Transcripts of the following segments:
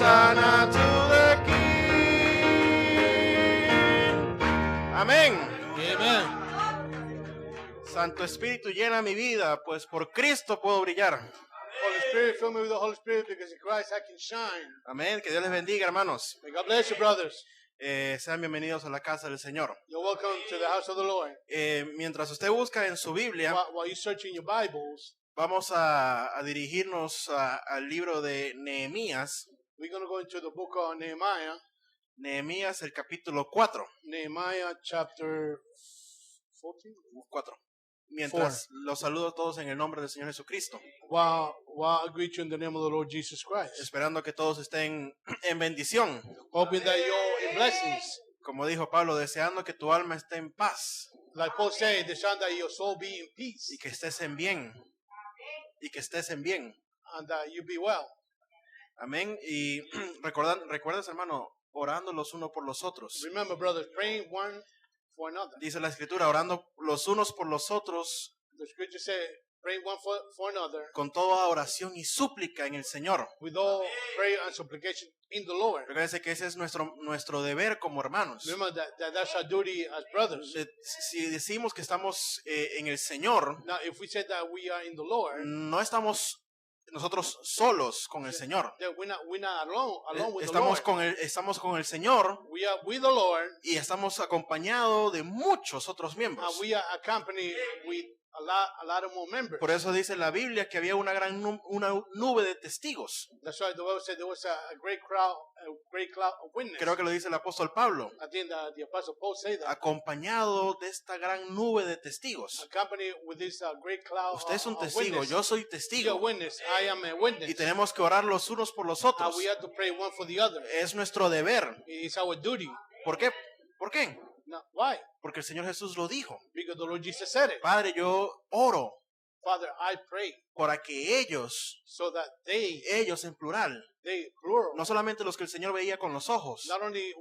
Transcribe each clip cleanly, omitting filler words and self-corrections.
Hosanna to the King. Amén. Amen. Santo Espíritu llena mi vida, pues por Cristo puedo brillar. Holy Spirit, fill me with the Holy Spirit, because in Christ I can shine. Amén. Que Dios les bendiga, hermanos. May God bless you, brothers. Sean bienvenidos a la casa del Señor. You're welcome to the house of the Lord. Mientras usted busca en su Biblia, While you're searching your Bibles, vamos a dirigirnos al libro de Nehemías. we're going to go into the book of Nehemiah. Nehemías, el capítulo 4. Nehemiah chapter 14. 4. Mientras los saludo a todos en el nombre del Señor Jesucristo. While I greet you in the name of the Lord Jesus Christ. Esperando que todos estén en bendición. Hoping that you're in blessings. Como dijo Pablo, deseando que tu alma esté en paz. Like Paul said, desire that your soul be in peace. Y que estés en bien. Y que estés en bien. And that you be well. Amén. Y recuerdas, hermano, orando los unos por los otros. Remember, brothers, praying one for another. Dice la Escritura, orando los unos por los otros. The scripture said, praying one for another. Con toda oración y súplica en el Señor. With all prayer and supplication in the Lord. Recuerden que ese es nuestro deber como hermanos. Remember that's our duty as brothers. Si decimos que estamos en el Señor, Now, if we say that we are in the Lord, no estamos nosotros solos con el Señor. that we're not alone with the Estamos Lord. estamos con el Señor We are with the Lord, y estamos acompañados de muchos otros and miembros. we are accompanied with a lot of more members. Por eso dice la Biblia que había una gran una nube de testigos. That's why the Bible said there was a great cloud of witnesses. Creo que lo dice el apóstol Pablo. I think the apostle Paul said that. Acompañado de esta gran nube de testigos. Accompanied with this great cloud Usted es un of testigo, witnesses. yo soy You're a testigo. witness. I am a witness. Y tenemos que orar los unos por los And otros. we have to pray one for the other. Es nuestro deber. It's our duty. ¿Por qué? ¿Por qué? Now, why? Porque el Señor Jesús lo dijo. Because the Lord Jesus said it. Padre, yo oro Father, I pray para que ellos so that they en plural, plural, no solamente los que el Señor veía con los ojos. not only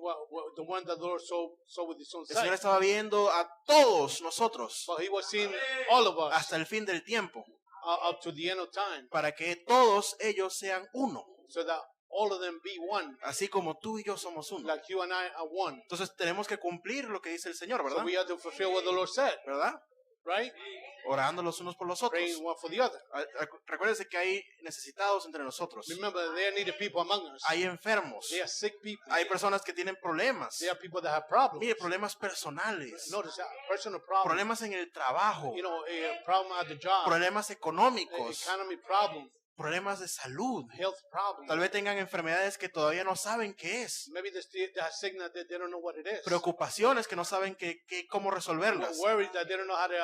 the one that the Lord saw with his own El Señor sight, estaba viendo a todos nosotros but he was seeing all of us hasta el fin del tiempo, up to the end of time, para que todos ellos sean uno, so that all of them be one, así como tú y yo somos uno. like you and I are one. Entonces tenemos que cumplir lo que dice el Señor, So ¿verdad? we have to fulfill what the Lord said, ¿Verdad? right? Orando los unos por los otros. Praying one for the other. Recuérdense que hay necesitados entre nosotros. Remember, there are needed people among us. Hay enfermos. There are sick people. Hay personas que tienen problemas. There are people that have problems. Mire, problemas personales. Notice that personal problems. Problemas en el trabajo. You know, a problem at the job. Problemas económicos. Economy problems. Problemas de salud. Health problems. Tal vez tengan enfermedades que todavía no saben qué es. Maybe they have sickness that they don't know what it is. Preocupaciones que no saben cómo resolverlas. Worries that they don't know how to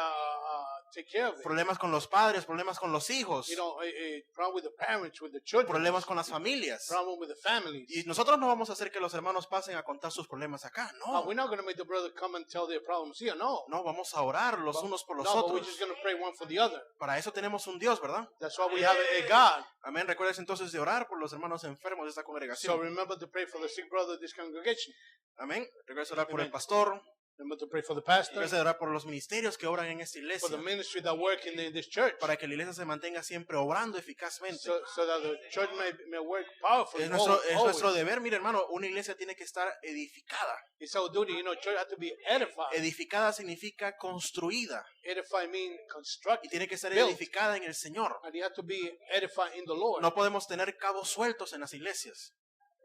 take care of it. Problemas con los padres, problemas con los hijos. You know, a problem with the parents, with the children. Problemas con las familias. Problem with the families. Y nosotros no vamos a hacer que los hermanos pasen a contar sus problemas acá, no. We're not going to make the brother come and tell their problems here, no. No, vamos a orar los unos por los No, but we're otros. just going to pray one for the other. Para eso tenemos un Dios, ¿verdad? That's why we have a God. Amén. Recuerden entonces de orar por los hermanos enfermos de esta So congregación. remember to pray for the sick brother of this congregation. Amén. Recuerden orar por Amen. el pastor. Remember to pray for the pastor. Recuerden orar por los ministerios que obran en esta For iglesia. the ministry that work in this church. Para que la iglesia se mantenga siempre obrando eficazmente. So that the church may work powerfully. Es always. nuestro deber, mire hermano, una iglesia tiene que estar edificada. It's our duty, you know, church has to be edified. Edificada significa construida. Edify means Y construct. tiene que ser Built. edificada en el Señor. And you have to be edified in the Lord. No podemos tener cabos sueltos en las iglesias.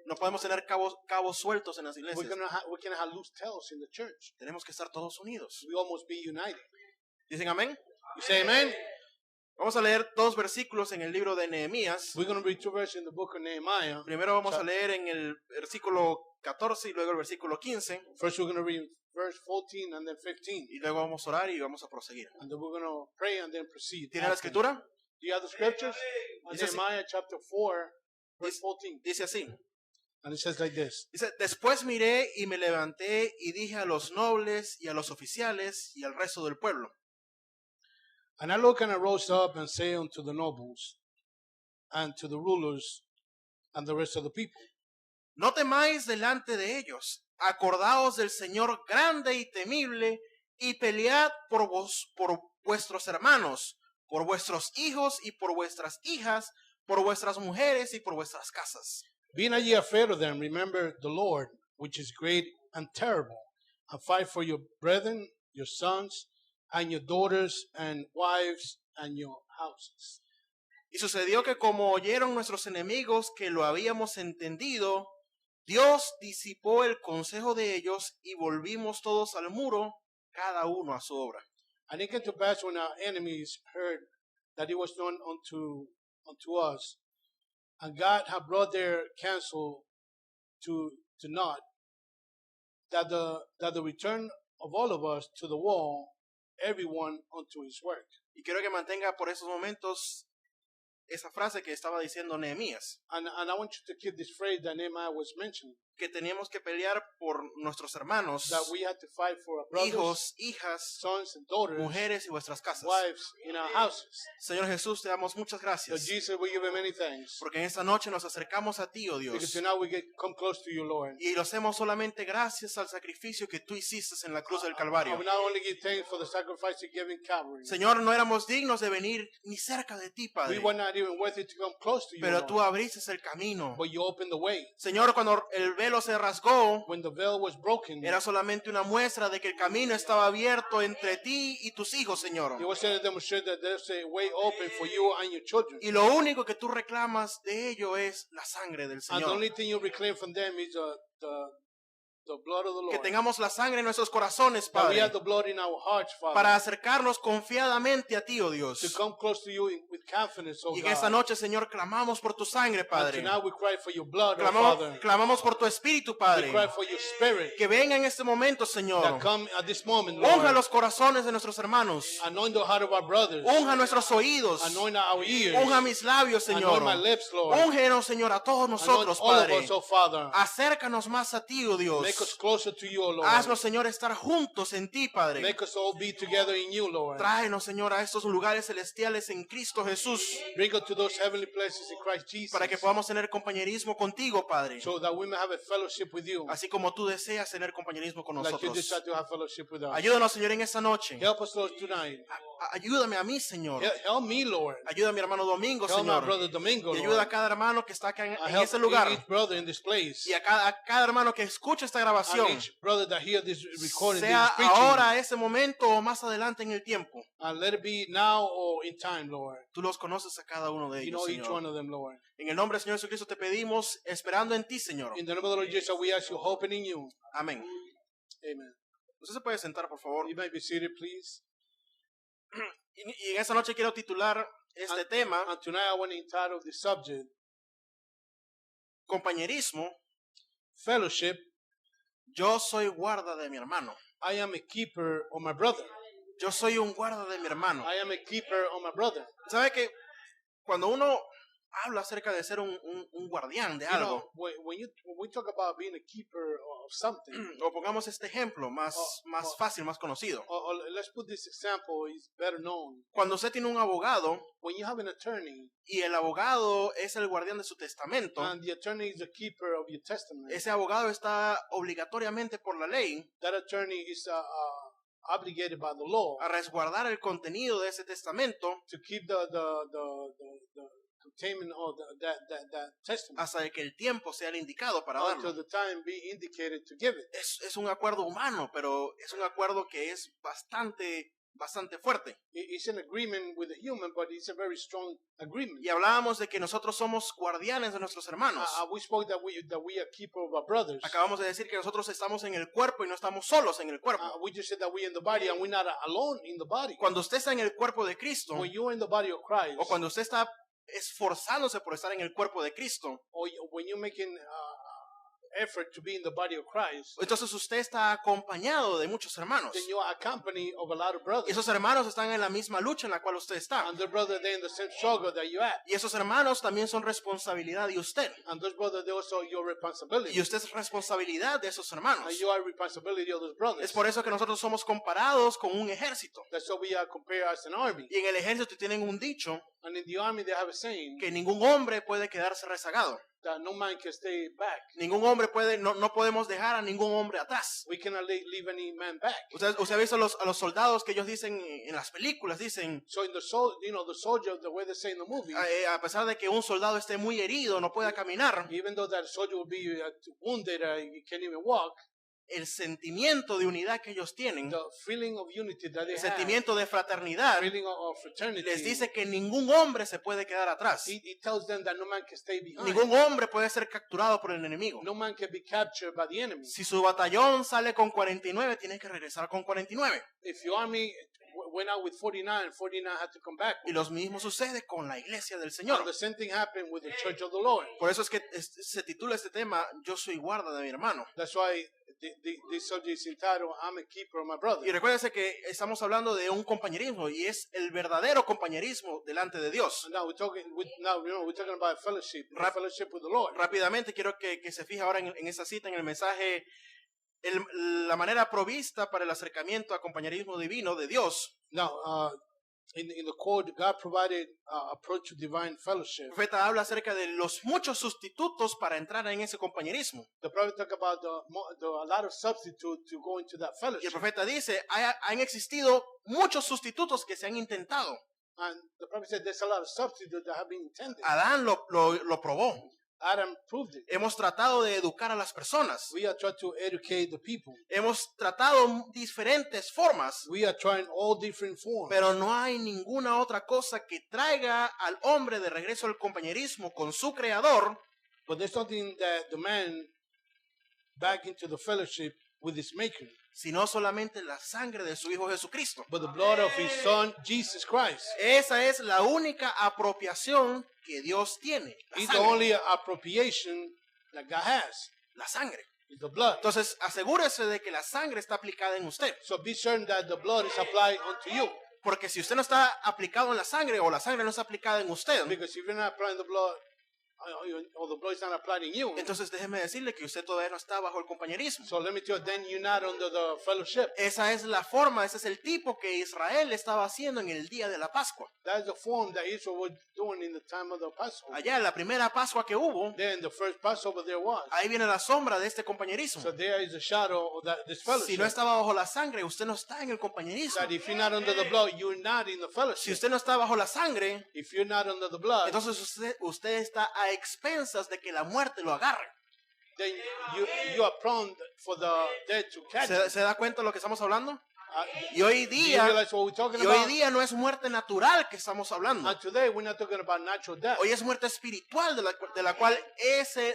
No podemos tener cabos sueltos en las We iglesias. cannot have loose tails in the church. Tenemos que estar todos unidos. We almost be united. ¿Dicen amén? You say amen? Vamos a leer dos versículos en el libro de Nehemías. We're going to read two verses in the book of Nehemiah. Primero vamos a leer en el versículo 14 y luego el versículo 15. First, we're going to read verse 14 and then 15. Y luego vamos a orar y vamos a proseguir. And then we're going to pray and then proceed. ¿Tiene la escritura? Do you have the scriptures? Dice así. Nehemiah chapter 4, verse 14. Dice así. And it says like this. Dice, después miré y me levanté y dije a los nobles y a los oficiales y al resto del pueblo. And I looked and I rose up and said unto the nobles and to the rulers and the rest of the people, No temáis delante de ellos, acordaos del Señor grande y temible, y pelead por vuestros hermanos, por vuestros hijos y por vuestras hijas, por vuestras mujeres y por vuestras casas. Be not ye afraid of them. Remember the Lord, which is great and terrible, and fight for your brethren, your sons, and your daughters, and wives, and your houses. Y sucedió que como oyeron nuestros enemigos que lo habíamos entendido, Dios disipó el consejo de ellos y volvimos todos al muro, cada uno a su obra. And it came to pass when our enemies heard that it was done unto us, and God had brought their counsel to naught, that the return of all of us to the wall, everyone unto his work. Y quiero que mantenga por esos momentos esa frase que estaba diciendo Nehemías, And I want you to keep this phrase that Nehemiah was mentioning, que teníamos que pelear por nuestros hermanos, that we had to fight for our brothers, hijos, hijas, sons, and daughters, mujeres y vuestras casas. wives in our houses. Señor Jesús, te damos muchas So gracias, Jesus, we give him many thanks, porque en esta noche nos acercamos a ti, oh because Dios, tonight we come close to you, Lord. y lo hacemos solamente gracias al sacrificio que tú hiciste en la cruz del Calvario. I will not only give thanks for the sacrifice you gave in Calvary, Señor, no éramos dignos de venir ni cerca de ti, we Padre, were not even worthy to come close to you, pero Lord, tú abriste el camino. but you opened the way. Señor, cuando el velo se rasgó, When the veil was broken, era solamente una muestra de que el camino estaba abierto entre ti y tus hijos, Señor. it was to demonstrate that there's a way open for you and your children. Y lo único que tú reclamas de ello es la sangre del And the Señor. only thing you reclaim from them is the blood of the Que Lord. tengamos la sangre en nuestros corazones, That we Padre, have the blood in our hearts, Father, para acercarnos confiadamente a ti, oh to Dios. come close to you with confidence, oh Y que esta God. noche, Señor, clamamos por tu sangre, And Padre. tonight we cry for your blood, oh Father. Clamamos por tu espíritu, We Padre. cry for your spirit Que venga en este momento, Señor. that come at this moment, Unja Lord. los corazones de nuestros hermanos. Anoint the heart of our brothers. Unja nuestros oídos. Anoint our ears. Unja mis labios, Señor. Anoint my lips, Lord. Úngenos, Señor, a todos Anoint nosotros, all of Padre. us, oh Father. Acércanos más a ti, oh Dios. Make us closer to you, oh Lord. Haznos, Señor, estar juntos en ti, Padre. Make us all be together in you, Lord. Tráenos, Señor, a estos lugares celestiales en Cristo Jesús, Bring us to those heavenly places in Christ Jesus, para que podamos tener compañerismo contigo, Padre. so that we may have a fellowship with you, Así como tú deseas tener compañerismo con like you nosotros. desire to have fellowship with us. Ayúdanos, Señor, en esta noche. Help us, Lord, tonight. Ayúdame a mí, Señor. Help me, Lord. Ayuda a mi hermano Domingo, Help my Señor. brother Domingo, Y ayuda a Lord. cada hermano que está acá en And help ese lugar. each brother in this place, Y a cada hermano que escucha esta and grabación. each brother that hear this recording, Sea this preaching, ahora, ese momento o más adelante en el tiempo. and let it be now or in time, Lord. Tú los conoces a cada uno de You ellos, know each Señor. one of them, Lord. En el nombre del Señor Jesucristo te pedimos, esperando en ti, Señor. In the name of the Lord Jesus, we ask you, hoping in you. Amén. Amen. Usted se puede sentar, por favor. You may be seated, please. Y en esta noche quiero titular este tema, And tonight I want to entitle the subject, compañerismo. Fellowship. Yo soy guarda de mi hermano. I am a keeper of my brother. Yo soy un guarda de mi hermano. I am a keeper of my brother. ¿Sabe que cuando uno habla acerca de ser un guardián de You know, algo, when we talk about being a keeper of something, o pongamos este ejemplo más fácil, más conocido. or let's put this example, is better known. Cuando usted tiene un abogado When you have an attorney, y el abogado es el guardián de su testamento, and the attorney is the keeper of your testament, ese abogado está obligatoriamente por la ley that attorney is obligated by the law a resguardar el contenido de ese testamento to keep the containment of that testament hasta que el tiempo sea el indicado para until darlo. the time be indicated to give it. Es un acuerdo humano, pero es un acuerdo que es bastante fuerte. It's an agreement with a human, but it's a very strong agreement. Y hablábamos de que nosotros somos guardianes de nuestros hermanos. We spoke that we are keeper of our brothers. Acabamos de decir que nosotros estamos en el cuerpo y no estamos solos en el cuerpo. We just said that we're in the body and we're not alone in the body. Cuando usted está en el cuerpo de Cristo, When you're in the body of Christ, o cuando usted está esforzándose por estar en el cuerpo de Cristo, or when you're making effort to be in the body of Christ, entonces usted está acompañado de muchos hermanos. then you are accompanied of a lot of brothers. Y esos hermanos están en la misma lucha en la cual usted está. And the brother, they're in the same struggle that you're at. Y esos hermanos también son responsabilidad de usted. And those brothers, they're also your responsibility. Y usted es responsabilidad de esos hermanos. And you are responsibility of those brothers. Es por eso que nosotros somos comparados con un ejército. That's why we are compared as an army. Y en el ejército tienen un dicho And in the army, they have a saying que ningún hombre puede quedarse rezagado. that no man can stay back. Ningún hombre puede, no podemos dejar a ningún hombre atrás. We cannot leave any man back. Usted ha visto a los soldados que ellos dicen en las películas, dicen, So in the the soldier, the way they say in the movie, a pesar de que un soldado esté muy herido, no pueda caminar, even though that soldier will be wounded, he can't even walk, el sentimiento de unidad que ellos tienen, the feeling of unity that they el have, sentimiento de fraternidad, feeling of fraternity, les dice que ningún hombre se puede quedar atrás. he tells them that no man can stay behind. Ningún hombre puede ser capturado por el enemigo. No man can be captured by the enemy. Si su batallón sale con 49, tiene que regresar con 49. If your army went out with 49, 49 had to come back. Y lo mismo sucede con la iglesia del And Señor. the same thing happened with the church of the Lord. Por eso es que se titula este tema, Yo soy guarda de mi hermano. That's why this subject is entitled, I'm a keeper of my brother. Y recuérdense que estamos hablando de un compañerismo y es el verdadero compañerismo delante de Dios. And now we're talking about fellowship, fellowship with the Lord. Rápidamente quiero que se fije ahora en esa cita, en el mensaje, la manera provista para el acercamiento a compañerismo divino de Dios. Now, in the quote, God provided approach to divine fellowship. El profeta habla acerca de los muchos sustitutos para entrar en ese compañerismo. The prophet talk about a lot of substitute to go into that Y el fellowship. profeta dice, han existido muchos sustitutos que se han intentado. And the prophet said there's a lot of substitutes that have been intended. Adán lo probó. Adam proved it. Hemos tratado de educar a las personas. We are trying to educate the people. Hemos tratado diferentes formas, We are trying all different forms. pero no hay ninguna otra cosa que traiga al hombre de regreso al compañerismo con su creador, But there's something that the man back into the fellowship with his maker. sino solamente la sangre de su Hijo Jesucristo. But the blood of his son, Jesus Christ. Esa es la única apropiación que Dios tiene. La It's the sangre. only appropriation that God has. La sangre. Is the blood. Entonces, asegúrese de que la sangre está aplicada en usted. So be certain that the blood is applied unto you. Porque si usted no está aplicado en la sangre o la sangre no está aplicada en usted, Because if you're not applying the blood, or the blood is not applied in you, entonces déjeme decirle que usted todavía no está bajo el compañerismo. so let me tell you, then you're not under the fellowship. Esa es la forma, ese es el tipo que Israel estaba haciendo en el día de la Pascua. That is the form that Israel was doing in the time of the Passover. Allá en la primera Pascua que hubo, Then the first Passover there was. ahí viene la sombra de este compañerismo. So there is a shadow of this Si fellowship. no estaba bajo la sangre, usted no está en el compañerismo. That if you're not under the blood, you're not in the Si fellowship. usted no está bajo la sangre, If you're not under the blood, entonces usted está a expensas de que la muerte lo agarre. then you are prone for the dead to catch you. ¿Se da cuenta de lo que estamos hablando? Uh, Y hoy do you día, realize what we're talking y hoy about? día no es muerte natural que estamos hablando. And today we're not talking about natural death, Hoy es muerte espiritual de la cual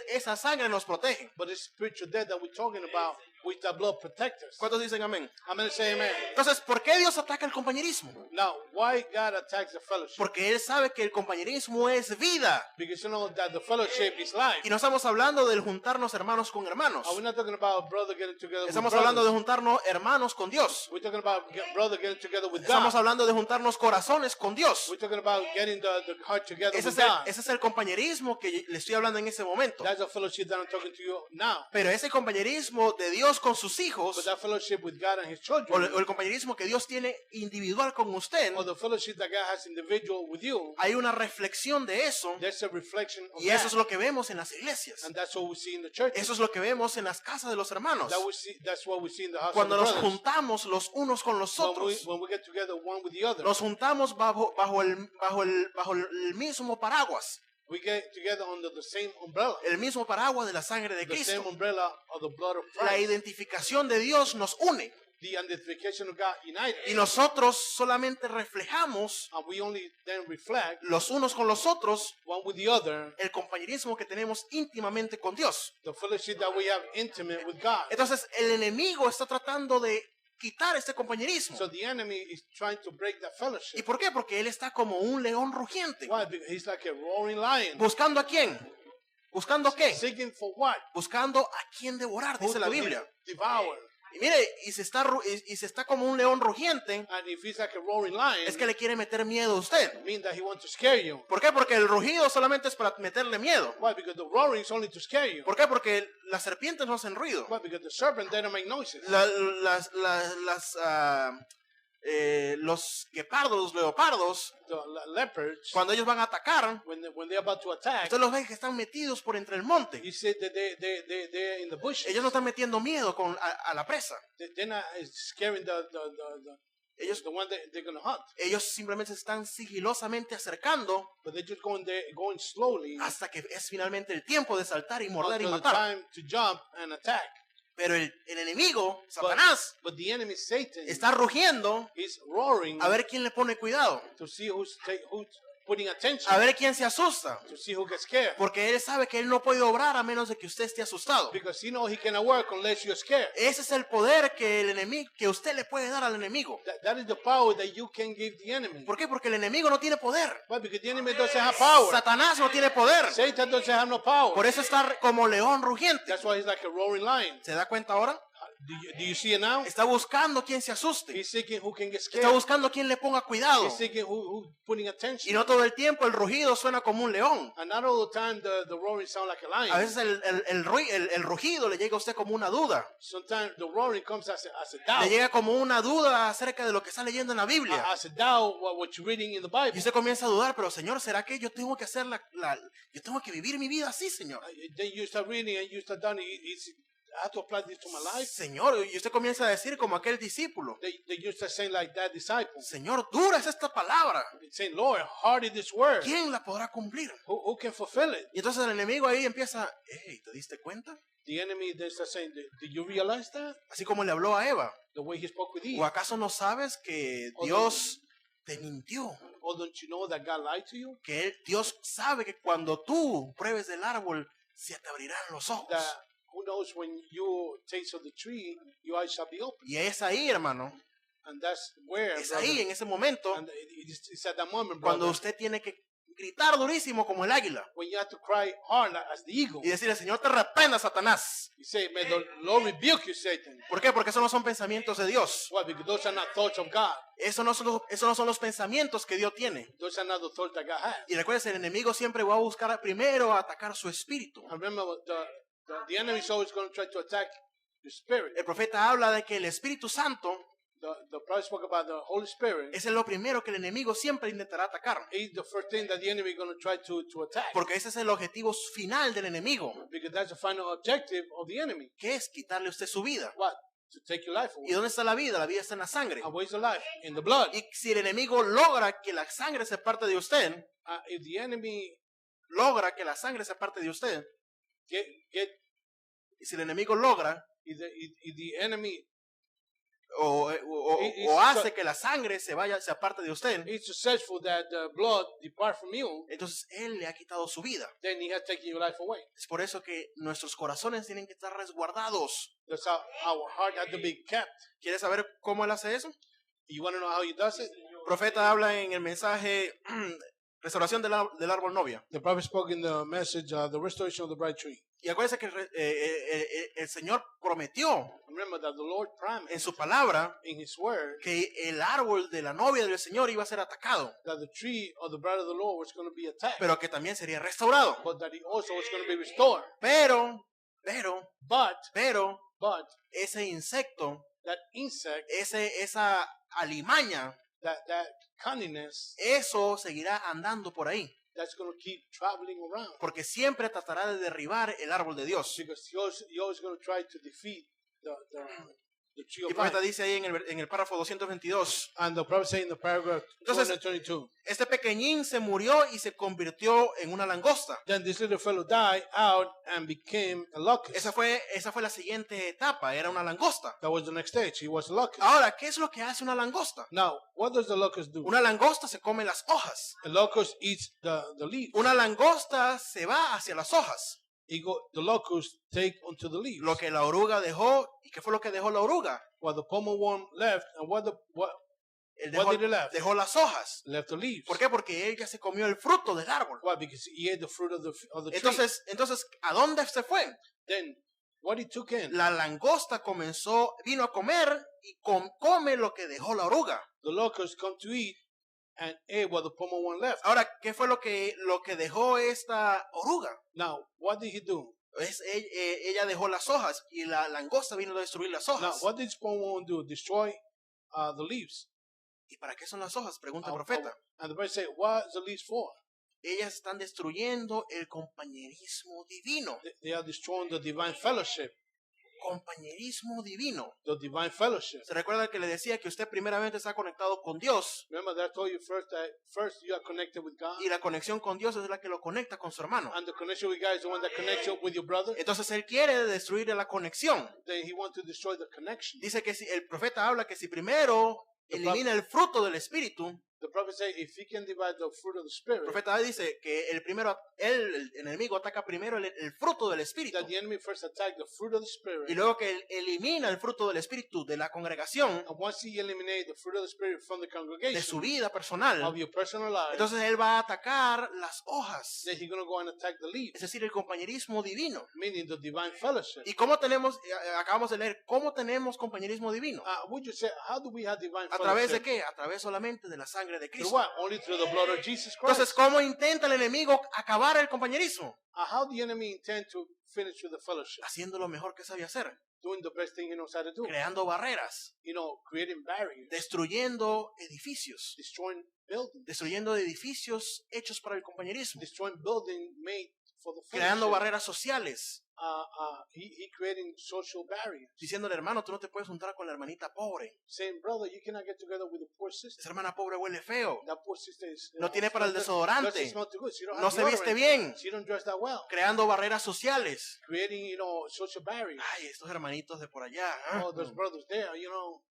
esa sangre nos protege. but it's spiritual death that we're talking about, which the blood protects us. ¿Cuántos dicen amén? I'm going to say amen. Entonces, ¿por qué Dios ataca el compañerismo? Now, why God attacks the fellowship? Porque Él sabe que el compañerismo es vida. Because you know that the fellowship is life. Y no estamos hablando del juntarnos hermanos con hermanos. We're not talking about brother getting together with Estamos hablando de brothers. juntarnos hermanos con Dios. We're talking about brother getting together with Estamos God. hablando de juntarnos corazones con Dios. We're talking about getting the heart together Ese with es, God. ese es el compañerismo que le estoy hablando en ese momento. That's the fellowship that I'm talking to you now. Pero ese compañerismo de Dios con sus hijos, But that fellowship with God and His o children, el compañerismo que Dios tiene individual con usted, or the fellowship that God has individual with you, hay una reflexión de eso. there's a reflection of Y eso that. es lo que vemos en las iglesias. And that's what we see in the church. Eso es lo que vemos en las casas de los hermanos. That's what we see in the house Cuando of the nos brothers. juntamos los unos con los otros, When we get together one with the other, nos juntamos bajo el mismo paraguas, we get together under the same umbrella, el mismo paraguas de la sangre de the same Cristo. umbrella of the blood of La Christ. identificación de Dios nos une The identification of God united, y nosotros solamente reflejamos and we only then reflect los unos con los otros one with the other el compañerismo que tenemos íntimamente con Dios. the fellowship that we have intimate with God. Entonces el enemigo está tratando de quitar este compañerismo. So the enemy is trying to break that ¿Y fellowship. por qué? Porque él está como un león rugiente. Why? Because he's like a roaring lion. ¿Buscando a quién? ¿Buscando qué? Seeking for what? Buscando a quién devorar, Who dice la to Biblia. devour. Y mire, y se está como un león rugiente, And if he's like a roaring lion, es que le quiere meter miedo a usted. it means that he wants to scare you. ¿Por qué? Porque el rugido solamente es para meterle miedo. Why? Because the roaring is only to scare you. ¿Por qué? Porque las serpientes no hacen ruido. Why? Because the serpent, they don't make noises. los guepardos, los leopardos, the leopards, cuando ellos van a atacar, when they're about to attack, usted los ve que están metidos por entre el monte. you said that they're in the bushes. Ellos no están metiendo miedo a la presa. They're not scaring Ellos, the one that they're going to hunt. ellos simplemente se están sigilosamente acercando But they're just going slowly hasta que es finalmente el tiempo de saltar y morder y until the matar. time to jump and attack. Pero el enemigo, Satanás, But the enemy Satan está rugiendo is roaring a ver quién le pone cuidado, to see who's putting attention, a ver quién se asusta, to see who gets scared. porque él sabe que él no puede obrar a menos de que usted esté asustado. Because he knows he cannot work unless you're scared. Ese es el poder que el enemigo, que usted le puede dar al enemigo. That is the power that you can give the enemy. ¿Por qué? Porque el enemigo no tiene poder. Why? Because the enemy doesn't have power. Satanás no tiene poder. Satan doesn't have no power. Por eso está como león rugiente. That's why he's like a roaring lion. ¿Se da cuenta ahora? Do you see it now? Está buscando quien se asuste. He's seeking who can get Está scared. buscando quien le ponga cuidado. He's seeking who putting Y attention. no todo el tiempo el rugido suena como un león. And not all the time the roaring sound like a A lion. veces el rugido le llega a usted como una duda. Sometimes the roaring comes as a Le doubt. llega como una duda acerca de lo que está leyendo en la Biblia. As a doubt what you're reading in the Y Bible. usted comienza a dudar, pero Señor, ¿será que yo tengo que hacer yo tengo que vivir mi vida así, Señor? Then you start reading and you start done. I have to apply this to my life. Señor, y usted comienza a decir como aquel discípulo, They you start saying like that disciple. Señor, dura es esta palabra. Saying, Lord, hard is this word. ¿Quién la podrá cumplir? Who can fulfill it? Y entonces el enemigo ahí empieza, hey, ¿te diste cuenta? The enemy, they start saying, did you realize that? Así como le habló a Eva. The way he spoke with Eve. ¿O acaso no sabes que Dios te mintió? Or don't you know that God lied to you? Que Dios sabe que cuando tú pruebes del árbol, se te abrirán los ojos. That who knows when you taste of the tree, your eyes shall be open. Y es ahí, hermano, And that's where, es brother, ahí, en ese momento, and it's at that moment, cuando brother, usted tiene que gritar durísimo como el águila when you have to cry hard like, as the eagle. y decirle, Señor, te reprenda, Satanás. You say, may the Lord rebuke you, Satan. ¿Por qué? Porque esos no son pensamientos de Dios. Why? Because those are not thoughts of God. Esos no son los pensamientos que Dios tiene. Those are not the thoughts that God has. Y recuerden, el enemigo siempre va a buscar primero atacar su espíritu. And remember, the enemy is always going to try to attack your spirit. El profeta habla de que el Espíritu Santo The prophet spoke about the Holy Spirit. es lo primero que el enemigo siempre intentará atacar. Is the first thing that the enemy is going to try to attack. Porque ese es el objetivo final del enemigo. Because that's the final objective of the enemy. ¿Qué es? Quitarle a usted su vida. What? To take your life ¿Y away. dónde está la vida? La vida está en la sangre. And where's the life? In the blood. Y si el enemigo logra que la sangre se parte de usted, If the enemy logra que la sangre se parte de usted, get y si el enemigo logra if the enemy o hace que la sangre se aparte de usted, is successful that the blood depart from you, entonces él le ha quitado su vida. then he has taken your life away. Es por eso que nuestros corazones tienen que estar resguardados. That's how our heart has to be kept. ¿Quieres saber cómo él hace eso? You want to know how he does it? El profeta habla en el mensaje restauración del árbol novia. The prophet spoke in the message, the restoration of the bright tree. Y acuérdense que el Señor prometió Remember that the Lord en promised su palabra in His word que el árbol de la novia del Señor iba a ser atacado, that the tree of the bride of the Lord was going to be attacked, pero que también sería restaurado. but that it also was going to be restored. Pero, But ese insecto, that insect, esa alimaña, that cunningness, eso seguirá andando por ahí, that's going to keep traveling around. porque siempre tratará de derribar el árbol de Dios. Because you're always going to try to defeat the tree Y of el profeta life. dice ahí en el párrafo 222, And the prophet said in the paragraph Entonces- 222, este pequeñín se murió y se convirtió en una langosta. then this little fellow died out and became a locust. Esa fue la siguiente etapa, era una langosta. That was the next stage. He was a locust. Ahora, ¿qué es lo que hace una langosta? Now, what does the locust do? Una langosta se come las hojas. The locust eats the leaves. Una langosta se va hacia las hojas. The locust take onto the leaves. Lo que la oruga dejó, ¿y qué fue lo que dejó la oruga? What the pommel worm left, and what Él What did he left? dejó las hojas. left the leaves. ¿Por qué? Porque él ya se comió el fruto del árbol. Why? Because he ate the fruit of the tree. Entonces, ¿a dónde se fue? Then, what he took in, La langosta vino a comer y come lo que dejó la oruga. the locust come to eat and ate what the pommel worm left. Ahora, ¿qué fue lo que dejó esta oruga? Now, what did he do? Ella dejó las hojas y la langosta vino a destruir las Now, hojas. what did this pommel worm do? Destroy the leaves. ¿Y para qué son las hojas? Pregunta el Uh, profeta. And the verse say, what is the leaves for? Ellas están destruyendo el compañerismo divino. They are destroying the divine fellowship. Compañerismo divino. The divine fellowship. Se recuerda que le decía que usted primeramente está conectado con Dios. Remember that I told you first that first you are connected with God. Y la conexión con Dios es la que lo conecta con su hermano. And the connection with God is the one that connects you with your brother. Entonces él quiere destruir la conexión. Then he wants to destroy the connection. Dice que si el profeta habla que si primero elimina el fruto del espíritu, The prophet say if he can divide the fruit of the el spirit, profeta dice que el enemigo ataca primero el fruto del espíritu. that the enemy first attack the fruit of the spirit. Y luego que él elimina el fruto del espíritu de la congregación, And once he eliminates the fruit of the spirit from the de congregation su vida personal, of your personal life, entonces él va a atacar las hojas, then he's going to go and attack the leaf, es decir, el compañerismo divino. meaning the divine fellowship. ¿Y cómo tenemos, acabamos de leer, cómo tenemos compañerismo divino? Would you say, how do we have divine ¿A través de fellowship? qué? A través solamente de la sangre de Through Cristo. what? Only through the blood of Jesus Christ. Entonces, ¿cómo intenta el enemigo acabar el compañerismo? How the enemy intend to finish with the fellowship? Haciendo lo mejor que sabe hacer, Doing the best thing he knows how to do. creando barreras, Creating barriers, destruyendo edificios, destruying edificios hechos para el compañerismo, destroying building made for the creando fellowship. barreras sociales, He creating social barriers. diciéndole, hermano, tú no te puedes juntar con la hermanita pobre. Saying, brother, you cannot get together with the poor sister. Esa hermana pobre huele feo, That poor sister is, no tiene para el desodorante, doesn't smell too good. She don't no have se viste deodorant. bien, She don't dress that well. creando barreras sociales. Creating, social barriers. Ay, estos hermanitos de por allá, Oh, those brothers there,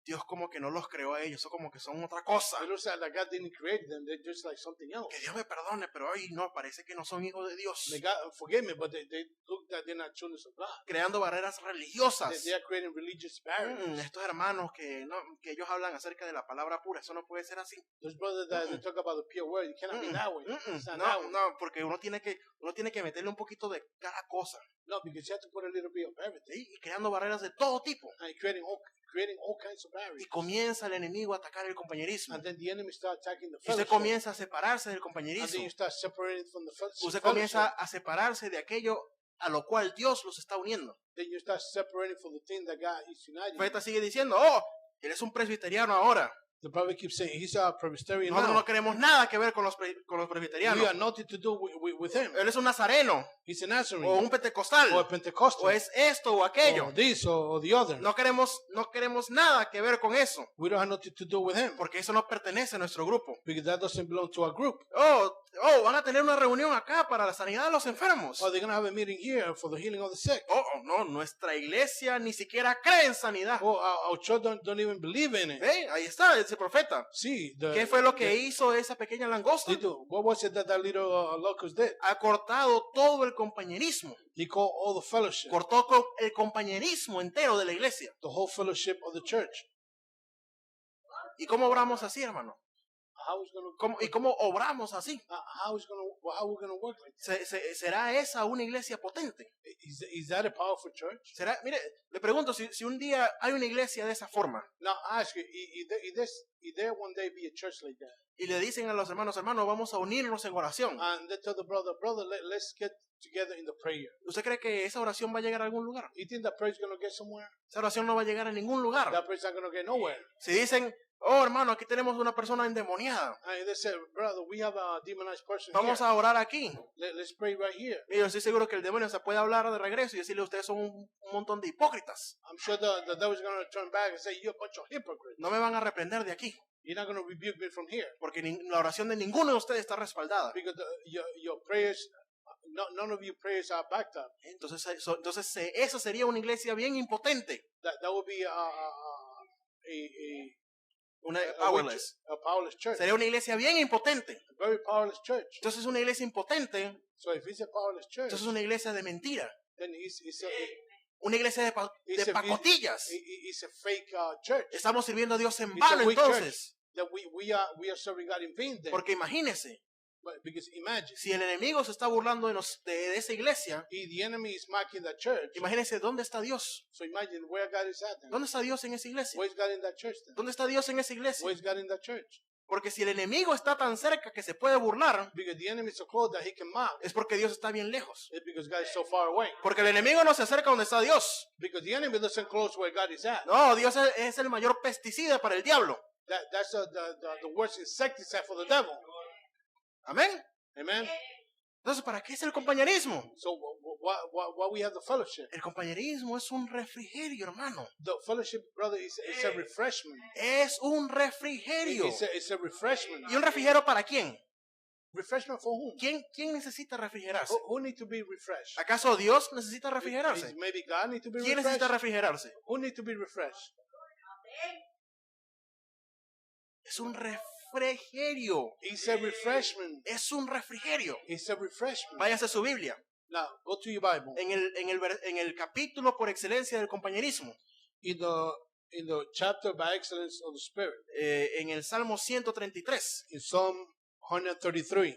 Dios como que no los creó a ellos, son como que son otra cosa. it looks like God didn't create them. They're just like something else. Que Dios me perdone, pero ay, no, parece que no son hijos de Dios. They got, forgive me, but they look that they're not children of God. Creando barreras They religiosas. are creating religious barriers. Estos hermanos que ellos hablan acerca de la palabra pura, eso no puede ser así. Those brothers that they talk about the pure word, it cannot be that way. It's not that No, way. no, porque uno tiene que meterle un poquito de cada cosa. No, because you have to put a little bit of everything. ¿Sí? Y creando barreras de todo tipo. And creating all kinds of barriers. Y comienza el enemigo a atacar el compañerismo. And then the enemy start attacking the Y usted fellowship. comienza a separarse del And then compañerismo. you start separating from the fellowship. Usted comienza a separarse de aquello a lo cual Dios los está uniendo. Then you start separating from the thing that God is El uniting. profeta sigue diciendo, oh, eres un presbiteriano ahora. The prophet keeps saying he's a Presbyterian Nosotros now. no queremos nada que ver con los We presbiterianos. have nothing to do with him. Él es un nazareno, He's a Nazarene o un pentecostal, or a Pentecostal o es esto o aquello. or this or the other. No queremos nada que ver con eso, We don't have nothing to do with him porque eso no pertenece a nuestro grupo. because that doesn't belong to our group. Van a tener una reunión acá para la sanidad de los enfermos. Or they're going to have a meeting here for the healing of the sick. No, nuestra iglesia ni siquiera cree en sanidad. Or our church don't even believe in it. Ahí está ese profeta. See, ¿Qué fue lo que hizo esa pequeña langosta? what was it that little locust did? Ha cortado todo el compañerismo. He called all the fellowship, Cortó el compañerismo entero de la iglesia. the whole fellowship of the church. ¿Y cómo obramos así, hermano? How is going ¿Y cómo obramos así? how we going to work like that? ¿Será esa una iglesia potente? Is that a powerful church? Mire, le pregunto, si un día hay una iglesia de esa forma Now I ask you, is there one day be a church like that? y le dicen a los hermanos, vamos a unirnos en oración, And they tell the brother, let's get together in the prayer. ¿usted cree que esa oración va a llegar a algún lugar? You think that prayer is going to get somewhere? Esa oración no va a llegar a ningún lugar. That prayer is not going to get nowhere. Si dicen, hermano, aquí tenemos una persona endemoniada, And they say, brother, we have a demonized person vamos here. a orar aquí. Let's pray right here. Y yo estoy seguro que el demonio se puede hablar de regreso y decirle, ustedes son un montón de hipócritas. I'm sure the devil is going to turn back and say, you're a bunch of hypocrites. No me van a reprender de aquí, You're not going to rebuke me from here. porque la oración de ninguno de ustedes está respaldada. Because your prayers, none of your prayers are backed up. Entonces esa sería una iglesia bien impotente, That would be una a powerless church. Sería una iglesia bien impotente. A very powerless church. Entonces una iglesia impotente, So if it's a powerless church, entonces es una iglesia de mentira, then una iglesia de pacotillas. it's a fake church. Estamos sirviendo a Dios en It's a vano weak entonces, That we are serving God in vain then. porque imagínese, Because imagine, si el enemigo se está burlando de esa iglesia, if the enemy is mocking the church, imagínese dónde está Dios. so imagine where God is at then. ¿Dónde está Dios en esa iglesia? Where is God in that church then? ¿Dónde está Dios en esa iglesia? Where is God in that church? Porque si el enemigo está tan cerca que se puede burlar, Because the enemy is so close that he can mock. es porque Dios está bien lejos. It's because God is so far away. Porque el enemigo no se acerca donde está Dios. Because the enemy doesn't close where God is at. No, Dios es el mayor pesticida para el diablo. That's the worst insecticide for the devil. Amén. Amen. Entonces, ¿para qué es el compañerismo? So why we have the fellowship? El compañerismo es un refrigerio, hermano. The fellowship, brother, is a refreshment. Es un refrigerio. It's a refreshment. ¿Y un refrigerio para quién? Refreshment for whom? ¿Quién necesita refrigerarse? Who need to be refreshed? ¿Acaso Dios necesita refrigerarse? Maybe God need to be ¿Quién refreshed. necesita refrigerarse? Who need to be refreshed? Es un refrigerio. It's a refreshment. Es un refrigerio. It's a refreshment. Váyase a su Biblia. Now, go to your Bible. En el capítulo por excelencia del compañerismo. In the chapter by excellence of the Spirit. En el Salmo 133. In Psalm 133.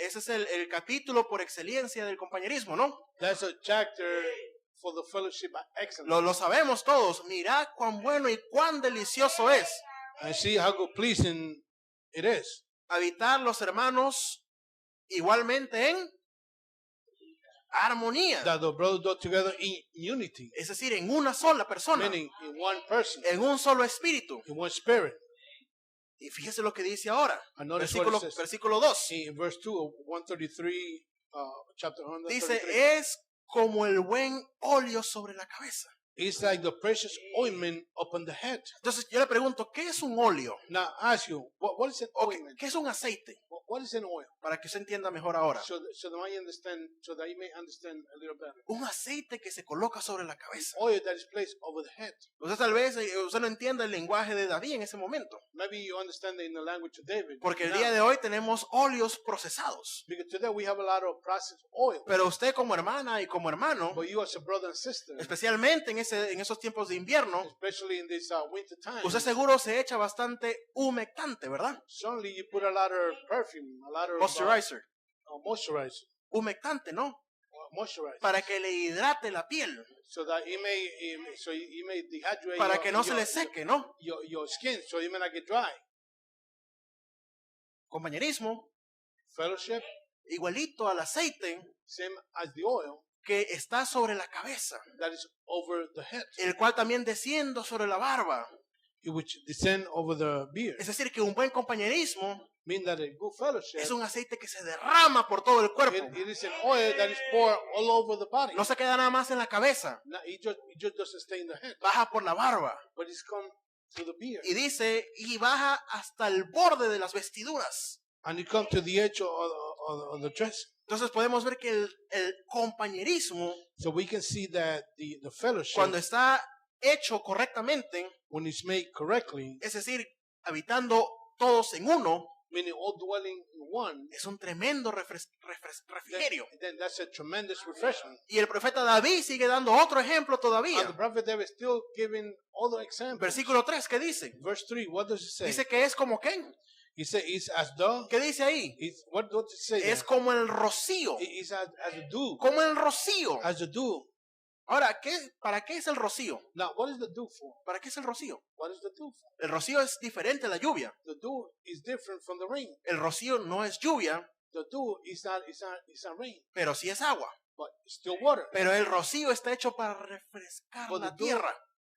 Ese es el capítulo por excelencia del compañerismo, ¿no? That's a chapter for the fellowship by excellence. Lo sabemos todos. Mirad cuán bueno y cuán delicioso es. And see how good pleasing it is. Habitar los hermanos igualmente en armonía. That the brothers do together in unity. Es decir, en una sola persona. Meaning in one person. En un solo espíritu. In one spirit. Y fíjese lo que dice ahora. Versículo 2. In verse 2 of 133, chapter 133. Dice, es como el buen óleo sobre la cabeza. It's like the precious ointment upon the head. Entonces yo le pregunto, ¿qué es un óleo? Now ask you, what is an ointment? ¿Qué es un aceite? What is an oil? Para que usted entienda mejor ahora. So that you may understand a little better. Un aceite que se coloca sobre la cabeza. Oil that is placed over the head. Usted tal vez usted no entienda el lenguaje de David en ese momento. Maybe you understand it in the language of David. Porque el día de hoy tenemos óleos procesados. Because today we have a lot of processed oil. Pero usted como hermana y como hermano, But you as a brother and sister, especialmente en esos tiempos de invierno, especially in this winter time, usted seguro se echa bastante humectante, ¿verdad? certainly you put a lot of perfume, a lot of Moisturizer. Moisturizer. Humectante, ¿no? Moisturizer. Para que le hidrate la piel. So that it may dehydrate Para que no se le seque, ¿no? Your skin, so you may not get dry. Compañerismo, Fellowship, igualito al aceite same as the oil que está sobre la cabeza, that is over the head, el cual también desciende sobre la barba. which descend over the beard. Es decir, que un buen compañerismo Mean that a good fellowship, es un aceite que se derrama por todo el cuerpo. it is an oil that is poured all over the body. No se queda nada más en la cabeza, It just doesn't stay in the head, baja por la barba. but it's come to the beard. Y dice, y baja hasta el borde de las vestiduras. And it comes to the edge of the dress. Entonces podemos ver que el compañerismo, So we can see that the fellowship, cuando está hecho correctamente, when it's made correctly, es decir, habitando todos en uno, meaning all dwelling in one, es un tremendo refrigerio. then that's a tremendous refreshment. Y el profeta David sigue dando otro ejemplo And the todavía. prophet David is still giving other examples. Versículo 3, ¿qué dice? Verse 3, what does it say? Dice que es como qué. He said, it's as though, ¿Qué dice ahí? what does it say? Es como el rocío. It's as a dew. Como el rocío. As a dew. Ahora, ¿para qué es el rocío? Now, what is the dew for? ¿Para qué es el rocío? What is the dew for? El rocío es diferente a la lluvia. The dew is different from the rain. El rocío no es lluvia, The dew is not rain, pero sí es agua. but it's still water. Pero el rocío está hecho para refrescar But la the dew tierra.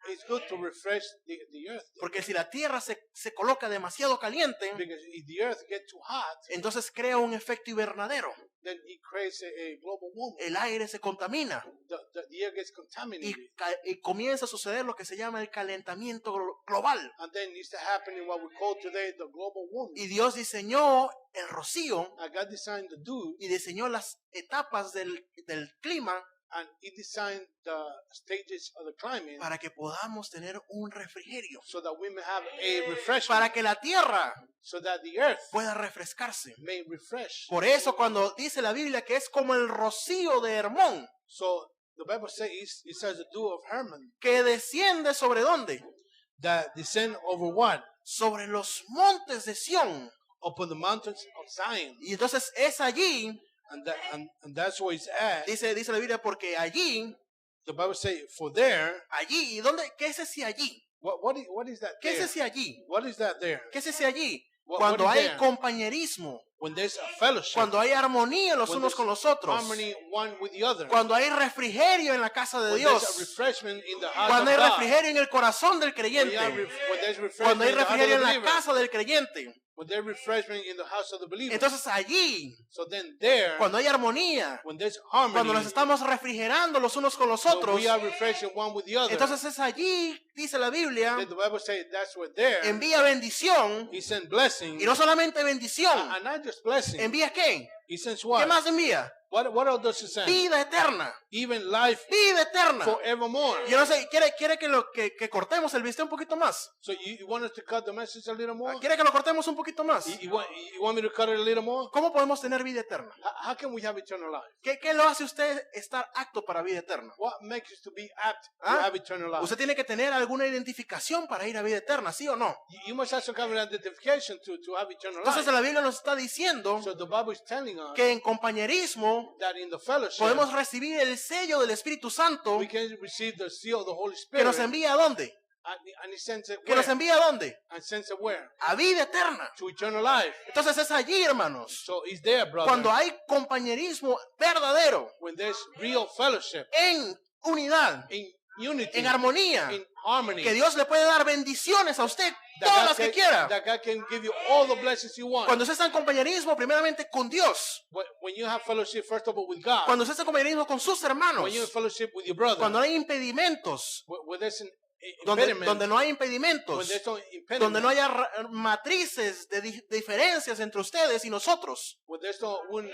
is good to refresh the earth. Porque si la tierra se coloca demasiado caliente, Because if the earth gets too hot, entonces crea un efecto invernadero. then it creates a global warming. El aire se contamina The air gets contaminated. y comienza a suceder lo que se llama el calentamiento global. And then it's happening what we call today the global warming. Y Dios diseñó el rocío And God designed the dew, y diseñó las etapas del clima and He designed the stages of the climate para que podamos tener un refrigerio. so that we may have a refreshment, Para que la tierra so that the earth pueda refrescarse. may refresh. Por eso cuando dice la Biblia que es como el rocío de Hermón, So the Bible says it says the dew of Hermon que desciende sobre dónde? that descend over what? Sobre los montes de Sión. Upon the mountains of Zion. Y entonces es allí, And that's where it's at. dice la Biblia, porque allí, The Bible says, for there, ¿y dónde? ¿Qué es ese allí? what is that ¿Qué es there? ese allí? What is that there? ¿Qué es ese allí? Cuando is hay there? compañerismo, When there's a fellowship, cuando hay armonía los when unos there's con los otros, harmony one with the other, cuando hay refrigerio en la casa de when there's a Dios, refreshment in the house cuando of hay God, refrigerio en el corazón del when creyente, there's cuando hay refreshment in the heart of refrigerio the en la believer, casa del creyente, when there's refreshment in the house of the believer. entonces allí, So then there, cuando hay armonía, when there's cuando harmony, nos estamos refrigerando los unos con los when otros, we are refreshing one with the other, entonces es allí, dice la Biblia, then the Bible says that's where there, envía bendición, He sent blessing, y no solamente bendición, and not just blessing. ¿envía qué? He sends ¿Qué what? más envía? What else does He send? Vida eterna, Even life vida eterna. forevermore. Yo no sé, ¿quiere que cortemos el bistec un poquito más? So you want us to cut the message a little more? ¿Quiere que lo cortemos un poquito más? You want me to cut it a little more? ¿Cómo podemos tener vida eterna? How can we have eternal life? ¿Qué lo hace usted estar apto para vida eterna? What makes us to be apt to ¿Ah? have eternal life? Usted tiene que tener alguna identificación para ir a vida eterna, ¿sí o no? You must have some kind of identification to have eternal Entonces life. la Biblia nos está diciendo So the Bible is telling us que en compañerismo that in the fellowship podemos recibir el sello del Espíritu Santo we can receive the seal of the Holy que Spirit. nos envía ¿a dónde? And He sends it ¿Que nos where? envía a dónde? And sends it where? A vida eterna. To eternal life. Entonces es allí, hermanos, So He's there, brother. cuando hay compañerismo verdadero, When there's real fellowship, en unidad, in unity, en armonía, in harmony, que Dios le puede dar bendiciones a usted, that todas God las que can- quiera. that God can give you all the blessings you want. Cuando usted está en compañerismo, primeramente con Dios. When you have fellowship, first of all, with God, Cuando usted está en compañerismo con sus hermanos. when you have fellowship with your brother, Cuando no hay impedimentos. where there's an Donde impediment, no hay when impedimentos. there's no impediment, Donde no haya matrices de diferencias entre ustedes y nosotros. when there's no one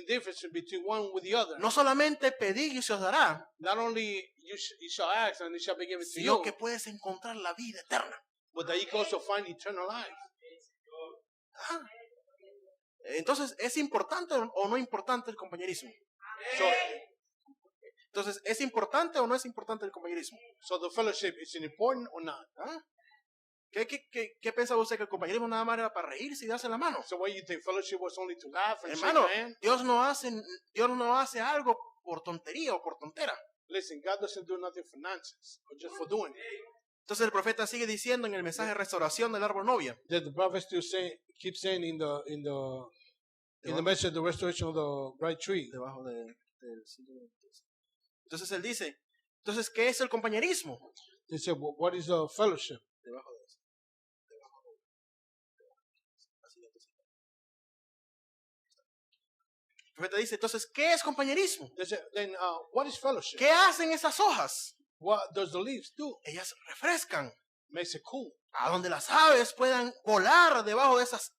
difference between one with the other. No solamente pedid y se os dará, Not only you shall ask and it shall be given to sino you, que puedes encontrar la vida eterna. but that you can also find eternal life. Ah. Entonces, ¿es importante o no importante el compañerismo? So, Entonces, ¿es importante o no es importante el compañerismo? so the fellowship is it important or not? ¿Ah? ¿Qué pensaba usted que el compañerismo nada más era para reírse y darse la mano? So what you think fellowship was only to laugh and Hermano, shake hands? Dios no hace algo por tontería o por tontera. Listen, God doesn't do nothing for nonsense or just for doing it. Entonces el profeta sigue diciendo en el mensaje de restauración del árbol novia. The prophet still keep saying in the message of the restoration of the bright tree. Debajo del 123. Entonces él dice, entonces, ¿qué es el compañerismo? They said, well, what is the fellowship? Debajo de eso. La siguiente cita. El profeta dice, entonces, ¿qué es compañerismo? They said, then what is fellowship? ¿Qué hacen esas hojas? What does the leaves do? Ellas refrescan. Makes it cool. A donde las aves puedan volar debajo de esas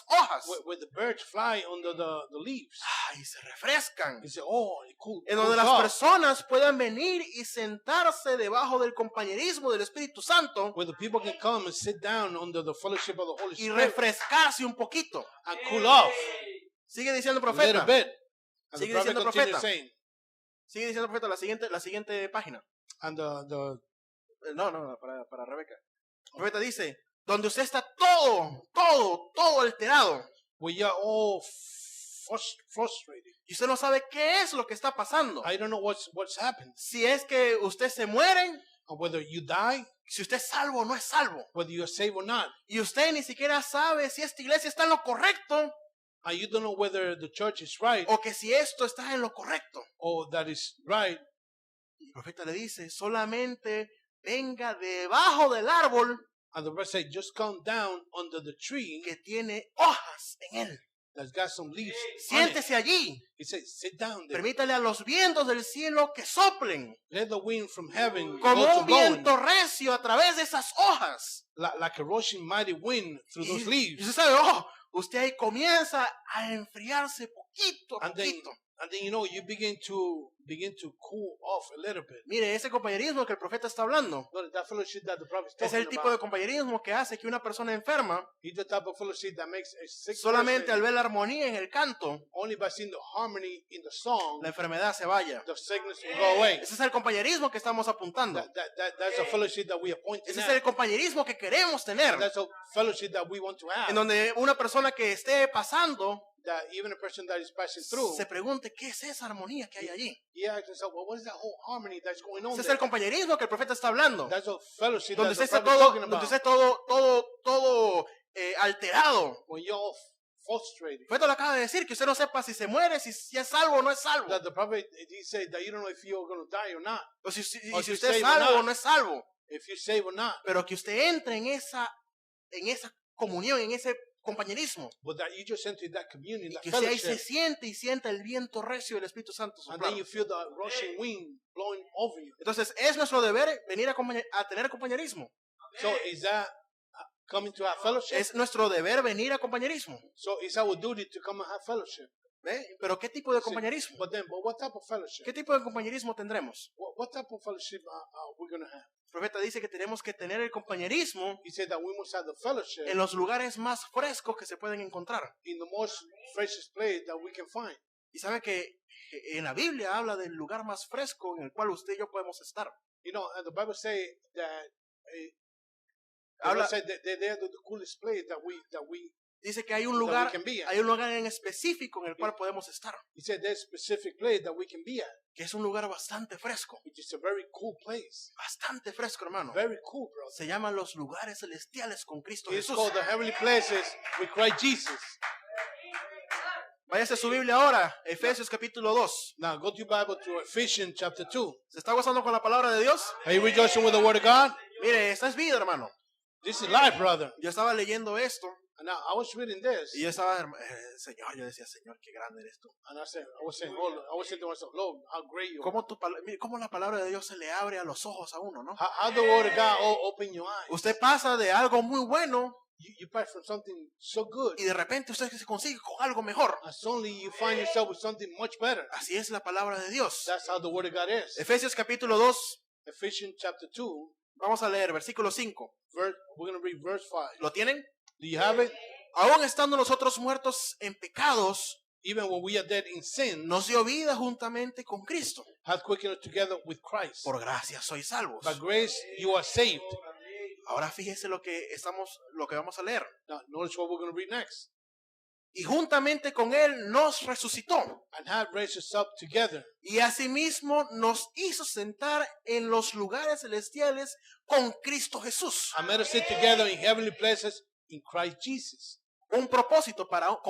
hojas. Where the birds fly under the leaves. Y se refrescan. They say, oh, it cool. En donde cools las off. personas puedan venir y sentarse debajo del compañerismo del Espíritu Santo Where the people can come and sit down under the fellowship of the Holy y Spirit refrescarse un poquito. and cool off Sigue diciendo el a little profeta. bit. And Sigue the prophet diciendo continues profeta. saying, Sigue diciendo el profeta la siguiente página. and No, para Rebeca. El profeta dice, donde usted está todo alterado. we are all frustrated. Y usted no sabe qué es lo que está pasando. I don't know what's happened. Si es que usted se muere, And whether you die, si usted es salvo o no es salvo. whether you're saved or not, Y usted ni siquiera sabe si esta iglesia está en lo correcto and you don't know whether the church is right o que si esto está en lo correcto. or that is right, El profeta le dice, solamente venga debajo del árbol and the rest say, just come down under the tree que tiene hojas en él. that's got some leaves on it. Siéntese allí. He says, sit down there. Permítale a los vientos del cielo que soplen Let the wind from heaven como go un to blowing viento recio a través de esas hojas. like a rushing mighty wind through those Y leaves. usted sabe, usted ahí comienza a enfriarse poquito a And then, poquito. you know, you begin to cool off a little bit. Mire, ese compañerismo que el profeta está hablando But that fellowship that the prophet is es talking el tipo de about, compañerismo que hace que una persona enferma, is the type of fellowship that makes a sick solamente al person, ver la armonía en el canto, only by seeing the harmony in the song, la enfermedad se vaya. the sickness will go away. Ese es el compañerismo que estamos apuntando. That's a fellowship that we are pointing Ese es at. el compañerismo que queremos tener. That's a fellowship that we want to have. En donde una persona que esté pasando That even a person that is passing through, se pregunte qué es esa armonía que hay allí. he asks himself, well, what is that whole harmony that's going on Ese es there? el compañerismo que el profeta está hablando. That's a fellowship Donde that usted the esté prophet is talking donde about. usted todo alterado. when you're all frustrated. El profeta lo acaba de decir, que usted no sepa si se muere, si es salvo o no es salvo. That the prophet, he said that you don't know if you're going to die or not. O si, si Or if usted es you're saved or salvo o not. no es salvo. If you're saved or not. Pero que usted entre en esa comunión, en ese compañerismo. But that you just enter that communion, Y that que usted ahí se fellowship. siente y sienta el viento recio del Espíritu Santo And soplar. then you feel the rushing wind blowing over you. Entonces es nuestro deber venir a tener compañerismo. So is that coming to have fellowship? Es nuestro deber venir a compañerismo. So is our duty to come and have fellowship? ¿Ve? Pero ¿qué tipo de See, compañerismo? but what type of fellowship? ¿Qué tipo de compañerismo tendremos? What type of fellowship are we going to have? El profeta dice que tenemos que tener el compañerismo He said that we must have the fellowship en los lugares más frescos que se pueden encontrar. in the most freshest place that we can find. Y sabe que en la Biblia habla del lugar más fresco en el cual usted y yo podemos estar. You know, and the Bible say that Habla- they're the coolest place that we Dice que hay un that we lugar, can be at. hay un lugar en específico en el cual podemos estar, He said there's a specific place that we can be at, que es un lugar bastante fresco, which is a very cool place. bastante fresco, hermano. Very cool, bro. Se llaman los lugares celestiales con Cristo It's Jesús. called the heavenly places with Christ Jesus. Váyase a su Biblia ahora, Efesios capítulo 2. Now go to your Bible to Ephesians chapter 2. ¿Se está gozando con la palabra de Dios? Are you rejoicing with the word of God? Mire, esta es vida, hermano. This is life, brother. Yo estaba leyendo esto And now I was reading this, y yo estaba, Señor, yo decía, Señor, qué grande eres tú. and I was saying, to myself, Lord, how great you are. Mire, cómo la palabra de Dios se le abre a los ojos a uno, ¿no? How the word of God open your eyes. Usted pasa de algo muy bueno You pass from something so good, y de repente usted se consigue con algo mejor. and suddenly you find yourself with something much better. Así es la palabra de Dios. That's how the word of God is. Efesios capítulo 2, Ephesians chapter 2, vamos a leer versículo 5. we're going to read verse 5. ¿Lo tienen? Do you have it? Aún estando nosotros muertos en pecados, Even when we are dead in sin, nos dio vida juntamente con Cristo. hath quickened us together with Christ. Por gracia sois salvos. By grace you are saved. Ahora fíjese lo que vamos a leer. Now notice what we're going to read next. Y juntamente con él nos resucitó. And have raised us up together. Y asimismo nos hizo sentar en los lugares celestiales con Cristo Jesús. And made us sit together in heavenly places in Christ Jesus. Con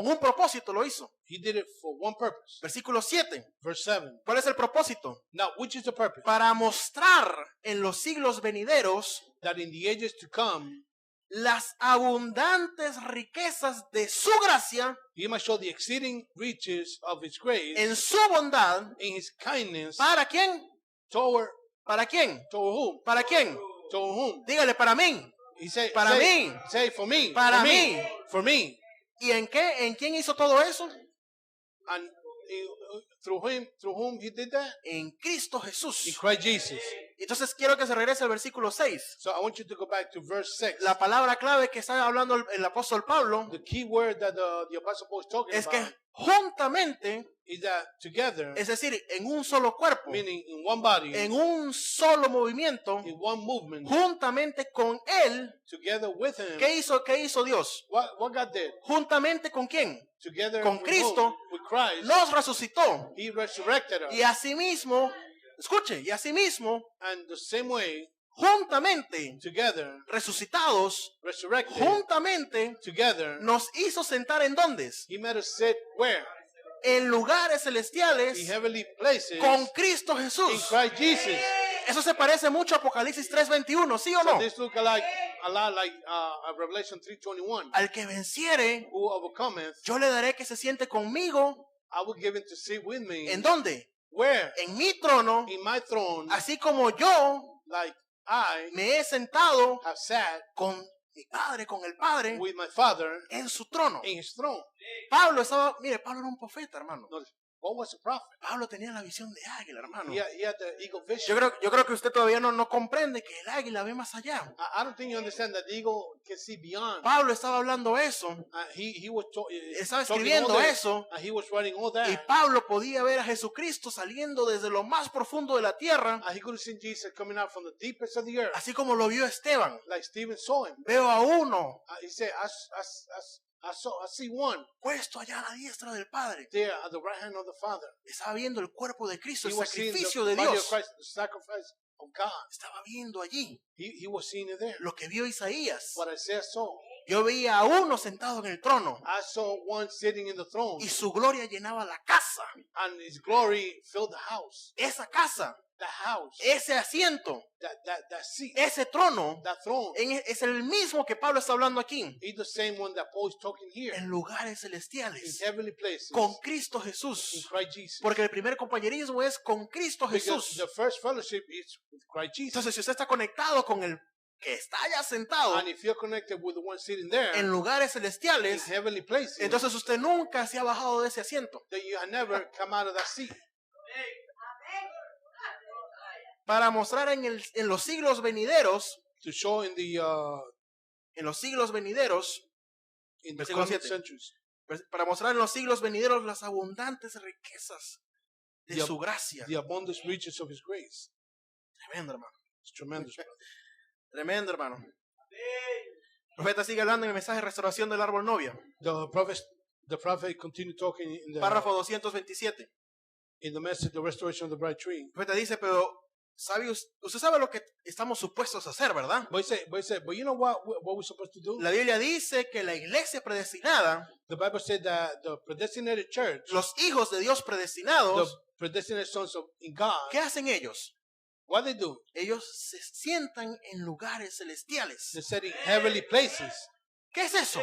un propósito lo hizo. He did it for one purpose. Versículo 7. Verse 7. ¿Cuál es el propósito? Now, which is the purpose? Para mostrar en los siglos venideros That in the ages to come, las abundantes riquezas de su gracia he might show the exceeding riches of his grace en su bondad. in his kindness ¿Para quién? toward ¿Para quién? whom? ¿Para quién? Toward whom? Dígale, para mí. He said, Para mí. Say for me. Para for mí. me. For me. ¿Y en qué? ¿En quién hizo todo eso? And through whom he did that? En Cristo In Jesús. Christ Jesus. Entonces quiero que se regrese al versículo 6. So I want you to go back to verse 6. La palabra clave que está hablando el apóstol Pablo The key word that the Apostle Paul is talking es about que juntamente, is that together, es decir, en un solo cuerpo, meaning in one body, en un solo movimiento, in one movement, juntamente con él, together with him. ¿qué hizo Dios? What God did? Juntamente con quién? Together Con with Cristo, whom? With Christ, nos resucitó. he resurrected us. Y asimismo, escuche, y asimismo, And the same way, juntamente together, resucitados, resurrected, juntamente together, nos hizo sentar en dónde? he made us sit where? En lugares In celestiales heavenly places con Cristo in Jesús. Christ Jesus. Eso se parece mucho a Apocalipsis 3:21, ¿sí o So no? this look a lot like Revelation 3:21. Al que venciere, Who overcometh, yo le daré que se siente conmigo. I will give him to sit with me. ¿En dónde? Where? En mi trono, In my throne, así como yo like I me he sentado have sat con mi Padre, con el Padre, with my Father en su trono. in his throne. Pablo era un profeta, hermano. Notice, Paul was a prophet. Pablo tenía la visión de águila, hermano. He had the eagle vision. Yo creo que usted todavía no comprende que el águila ve más allá. I don't think you understand that the eagle can see beyond. Pablo estaba hablando eso, He was estaba talking escribiendo all that, eso, and he was writing all y that. Pablo podía ver a Jesucristo saliendo desde lo más profundo de la tierra, And he could have seen Jesus coming out from the deepest of the earth, así como lo vio Esteban. like Stephen saw him. Veo a uno He said, I see one puesto allá a la diestra del Padre. there at the right hand of the Father. Estaba viendo el cuerpo de Cristo, He el was seeing sacrificio the de body of Dios. Christ, the sacrifice of God. Estaba viendo allí He was seeing it there. lo que vio Isaías. What Isaiah saw. Yo veía a uno sentado en el trono I saw one sitting in the throne, y su gloria llenaba la casa. and his glory filled the house. Esa casa, The house, ese asiento, that seat, ese trono, that throne, es el mismo que Pablo está hablando aquí. is the same one that Paul is talking here. En lugares In celestiales, heavenly places, con Cristo in Jesús. Christ Jesus. Porque el primer compañerismo es con Cristo Because Jesús. the first fellowship is with Christ Jesus. Entonces, si usted está conectado con el que está allá sentado And if you're connected with the one sitting there en lugares in celestiales, heavenly places, entonces usted nunca se ha bajado de ese asiento. then you have never come out of that seat. Para mostrar en los siglos venideros, To show in the en los siglos venideros, Versículo coming 7. centuries, para mostrar en los siglos venideros las abundantes riquezas de The- su gracia. the abundant riches of His grace. Tremendo, hermano. It's tremendous, brother. Tremendo, hermano. El profeta sigue hablando en el mensaje de restauración del árbol novia. The prophet continued talking Párrafo 227. in the message, the restoration of the bright tree. El profeta dice, pero usted sabe lo que estamos supuestos a hacer, ¿verdad? But he said, but you know what we're supposed to do? La Biblia dice que la iglesia predestinada, The Bible said that the predestinated church, los hijos de Dios the predestinados, predestinated sons of in God, ¿qué hacen ellos? what they do? Ellos se sientan en lugares celestiales. They set in heavenly places. ¿Qué es eso?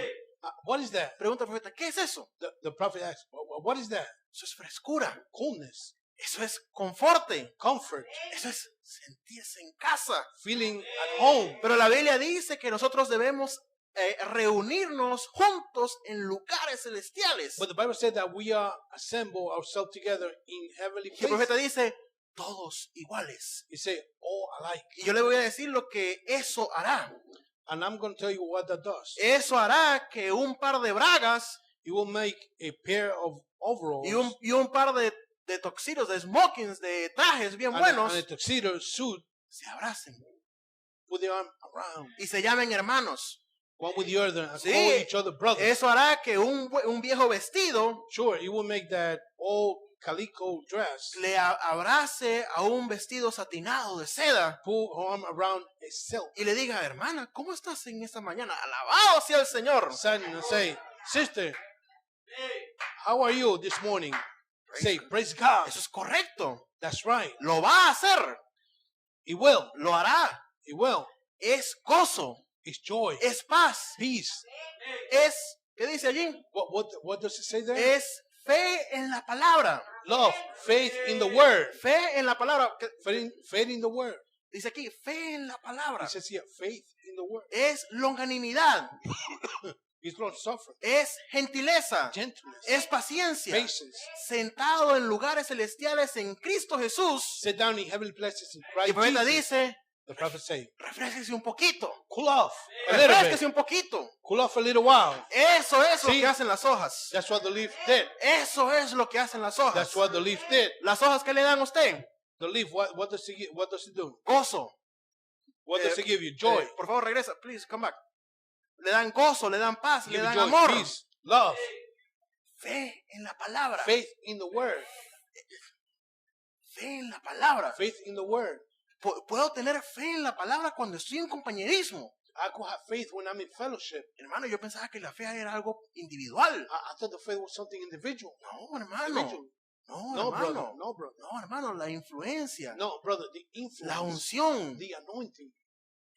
What is that? Pregunta el profeta, ¿qué es eso? The prophet asked, what is that? Eso es frescura. Coolness, Eso es conforte. comfort, Eso es sentirse en casa. feeling at home. Pero la Biblia dice que nosotros debemos reunirnos juntos en lugares celestiales. But the Bible said that we are assemble ourselves together in heavenly Y el profeta places. dice, todos iguales. He said, all alike. Y yo le voy a decir lo que eso hará. And I'm going to tell you what that does. Eso hará que un par de bragas It will make a pair of overalls y un par de tuxedos, de smokings, de trajes bien and buenos, a tuxedo suit, se abracen put their arm around y se llamen hermanos. one with the other and Sí, call each other brothers. Eso hará que un viejo vestido Sure, it will make that old calico dress le abrace a un vestido satinado de seda pull her arm around a silk. y le diga, hermana, ¿cómo estás en esta mañana? Alabado sea el Señor. Son and say, sister, how are you this morning? Say, praise God. Eso es correcto. That's right. Lo va a hacer. He will. Lo hará. He will. Es gozo. It's joy. Es paz. Peace. Es, ¿qué dice allí? What does it say there? Es fe en la palabra. Love, faith in the word. Fe en la palabra. Faith in the word. Dice aquí, fe en la palabra. It says here, faith in the word. Es longanimidad. It's long suffering, Es gentileza. gentleness, Es paciencia. patience. Sentado en lugares celestiales en Cristo Jesús. Sit down in heavenly places in Y Christ el profeta Jesus. dice, The prophet say, refresquese un poquito. cool off a little Refresquese bit. un poquito. Cool off a little while. Eso es lo Sí. que hacen las hojas. That's what the leaf did. Eso es lo que hacen las hojas. That's what the leaf did. Las hojas que le dan a usted. The leaf, what does it do? Gozo. What does it give you? Joy. Por favor, regresa. Please, come back. Le dan gozo, le dan paz, Give le you dan joy, amor. peace, love, Fe en la palabra. faith in the word. Fe en la palabra. Faith in the word. Puedo tener fe en la palabra cuando estoy en compañerismo. I could have faith when I'm in fellowship. Hermano, yo pensaba que la fe era algo individual. I thought the faith was something individual. No, hermano. Individual. No, No, brother. hermano. No, brother. No, hermano, la influencia, No, brother. The la influence, unción, the anointing,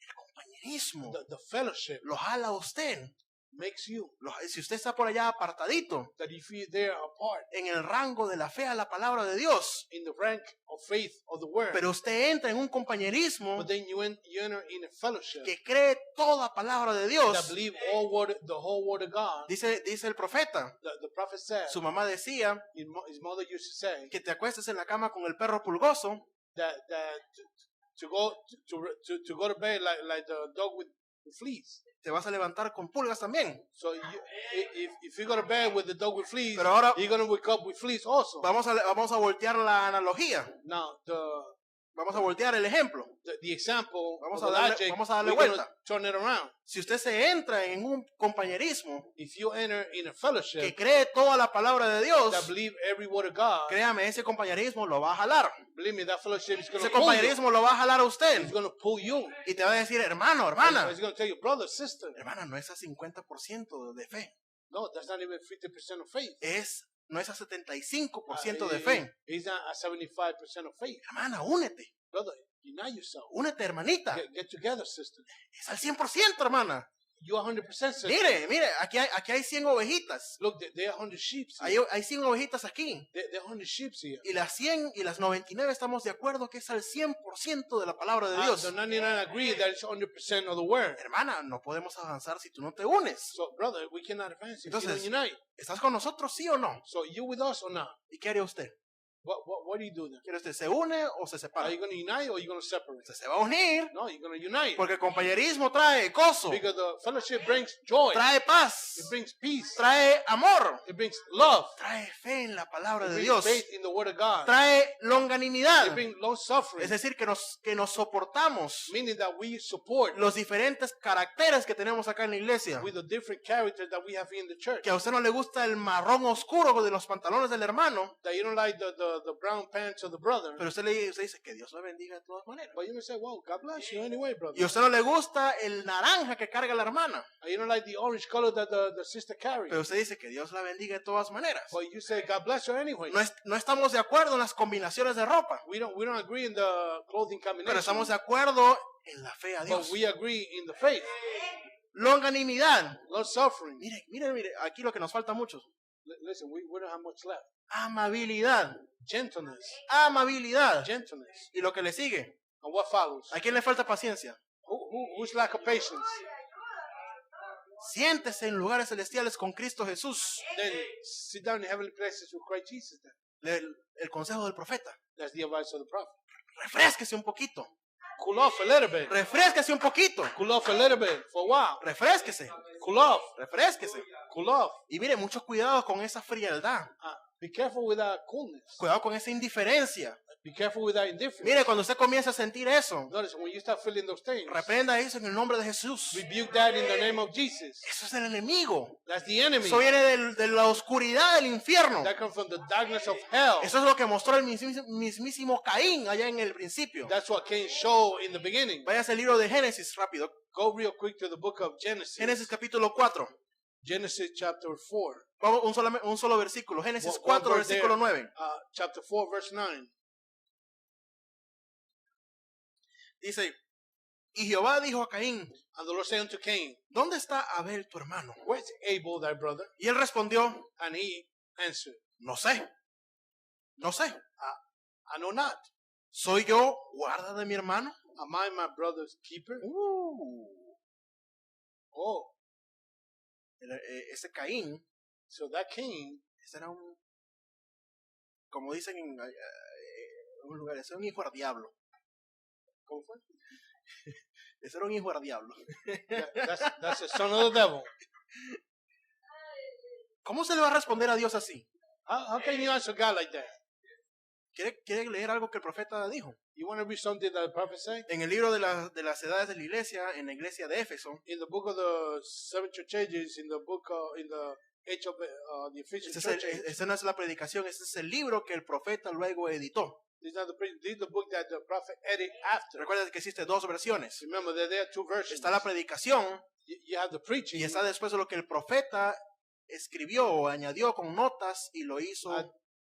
el compañerismo, the fellowship lo jala a usted. makes you Si usted está por allá apartadito, that if you're there apart en el rango de la fe a la palabra de Dios, in the rank of faith of the word, pero usted entra en un compañerismo but then you enter in a fellowship que cree toda palabra de that Dios. believe the whole word of God. Dice el profeta, The prophet said, su mamá decía his mother used to say que te acuestes en la cama con el perro pulgoso that to go to bed like the dog with fleas. te vas a levantar con pulgas también. So if you go to bed with the dog with fleas, Pero ahora you're gonna wake up with fleas also. vamos a voltear la analogía. Now Vamos a voltear el ejemplo. the example Vamos of a the darle- logic, vamos a darle we're going to vuelta. turn it around. Si usted se entra en un compañerismo If you enter in a que fellowship cree toda la palabra de that Dios, believe every word of God, créame, ese compañerismo lo va a jalar. believe me, that fellowship is going Ese to pull you. compañerismo lo va a jalar a usted. It's going to pull you. Y te va a decir, hermano, hermana. It's going to tell you, brother, sister. Hermana, no es a 50% de fe. No, that's not even 50% of faith. No es a 75% de fe. It's not a 75% of faith. Hermana, únete. Brother, unite yourself. Únete, hermanita. Get together, sister. Es al 100%, hermana. You're 100% sister. Mire, aquí hay 100 ovejitas. Look, there are 100 sheep. Hay 100 ovejitas aquí. There are 100 sheep here. Y las 100 y las 99 estamos de acuerdo que es al 100% de la palabra de Dios. The 99 agree that it's 100% of the word. Hermana, no podemos avanzar si tú no te unes. So, brother, we cannot advance if Entonces, you don't unite. ¿Estás con nosotros, sí o no? So, you with us or not? ¿Y qué haría usted? What do you do then? ¿Quiere usted se une o se separa? Are you going to unite or are you going to separate? Usted se va a unir No, you're going to unite. porque el compañerismo trae gozo, Because the fellowship brings joy. trae paz, It brings peace. trae amor, It brings love. trae fe en la palabra It de brings Dios, faith in the word of God. trae It longanimidad. brings long suffering. Es decir, que nos soportamos Meaning that we support los diferentes caracteres que tenemos acá en la iglesia. with the different characters that we have in the church. Que a usted no le gusta el marrón oscuro de los pantalones del hermano, That you don't like the brown pants of the brother. pero usted dice que Dios lo bendiga de todas maneras. But you may say, well, God bless you anyway, brother. Y a usted no le gusta el naranja que carga la hermana, And you don't like the orange color that the sister carries. pero usted dice que Dios la bendiga de todas maneras. But you say, God bless her anyway. No estamos de acuerdo en las combinaciones de ropa, We don't agree in the clothing pero combination. estamos de acuerdo en la fe a But Dios. we agree in the faith. Longanimidad. Long suffering. Mire, aquí lo que nos falta mucho. Listen, we don't have much left. Amabilidad. Gentleness. Amabilidad. Gentleness. Y lo que le sigue. And what follows? ¿A quién le falta paciencia? Who's lack of patience? Siéntese en lugares celestiales con Cristo Jesús. Then sit down in heavenly places with Christ Jesus then. El consejo del profeta. That's the advice of the prophet. Refrésquese un poquito. Cool off a little bit. Refrésquese un poquito. Cool off a little bit for a while. Refrésquese. Cool off. Refrésquese. Cool off. Y mire, mucho cuidado con esa frialdad. Be careful with that coolness. Cuidado con esa indiferencia. Be careful with that indifference. Mire, cuando usted comienza a sentir eso, Notice when you start feeling those things, reprenda eso en el nombre de Jesús. rebuke that in the name of Jesus. Eso es el enemigo. That's the enemy. Eso viene de la oscuridad del infierno. That comes from the darkness of hell. Eso es lo que mostró el mismísimo Caín allá en el principio. That's what Cain showed in the beginning. Váyase al libro de Génesis rápido. Go real quick to the book of Genesis. Génesis capítulo 4. Genesis chapter 4. Vamos un solo versículo. Génesis One 4, verse versículo there. 9. Chapter 4, verse 9. Dice, y Jehová dijo a Caín, And the Lord said unto Cain, ¿dónde está Abel tu hermano? Where's Abel thy brother? Y él respondió, And he answered, no sé. No sé. I know not. ¿Soy yo guarda de mi hermano? Am I my brother's keeper? Oh, Ese Caín, so that Cain, ese era como dicen en un lugar, ese era un hijo del diablo. ¿cómo fue? Ese era un hijo del diablo. That's the son of the devil. ¿Cómo se le va a responder a Dios así? How can you answer God like that? ¿Quiere leer algo que el profeta dijo? You want to read something that the prophet said? En el libro de las edades de la iglesia, en la iglesia de Éfeso, In the book of the seven church ages, in the book, in the age of the Ephesian church age, esa no es la predicación, ese es el libro que el profeta luego editó. this is the book that the prophet edited after. Recuerda que existen dos versiones. Remember that there are two versions. Está la predicación You have the preaching, y está después de lo que el profeta escribió o añadió con notas y lo hizo.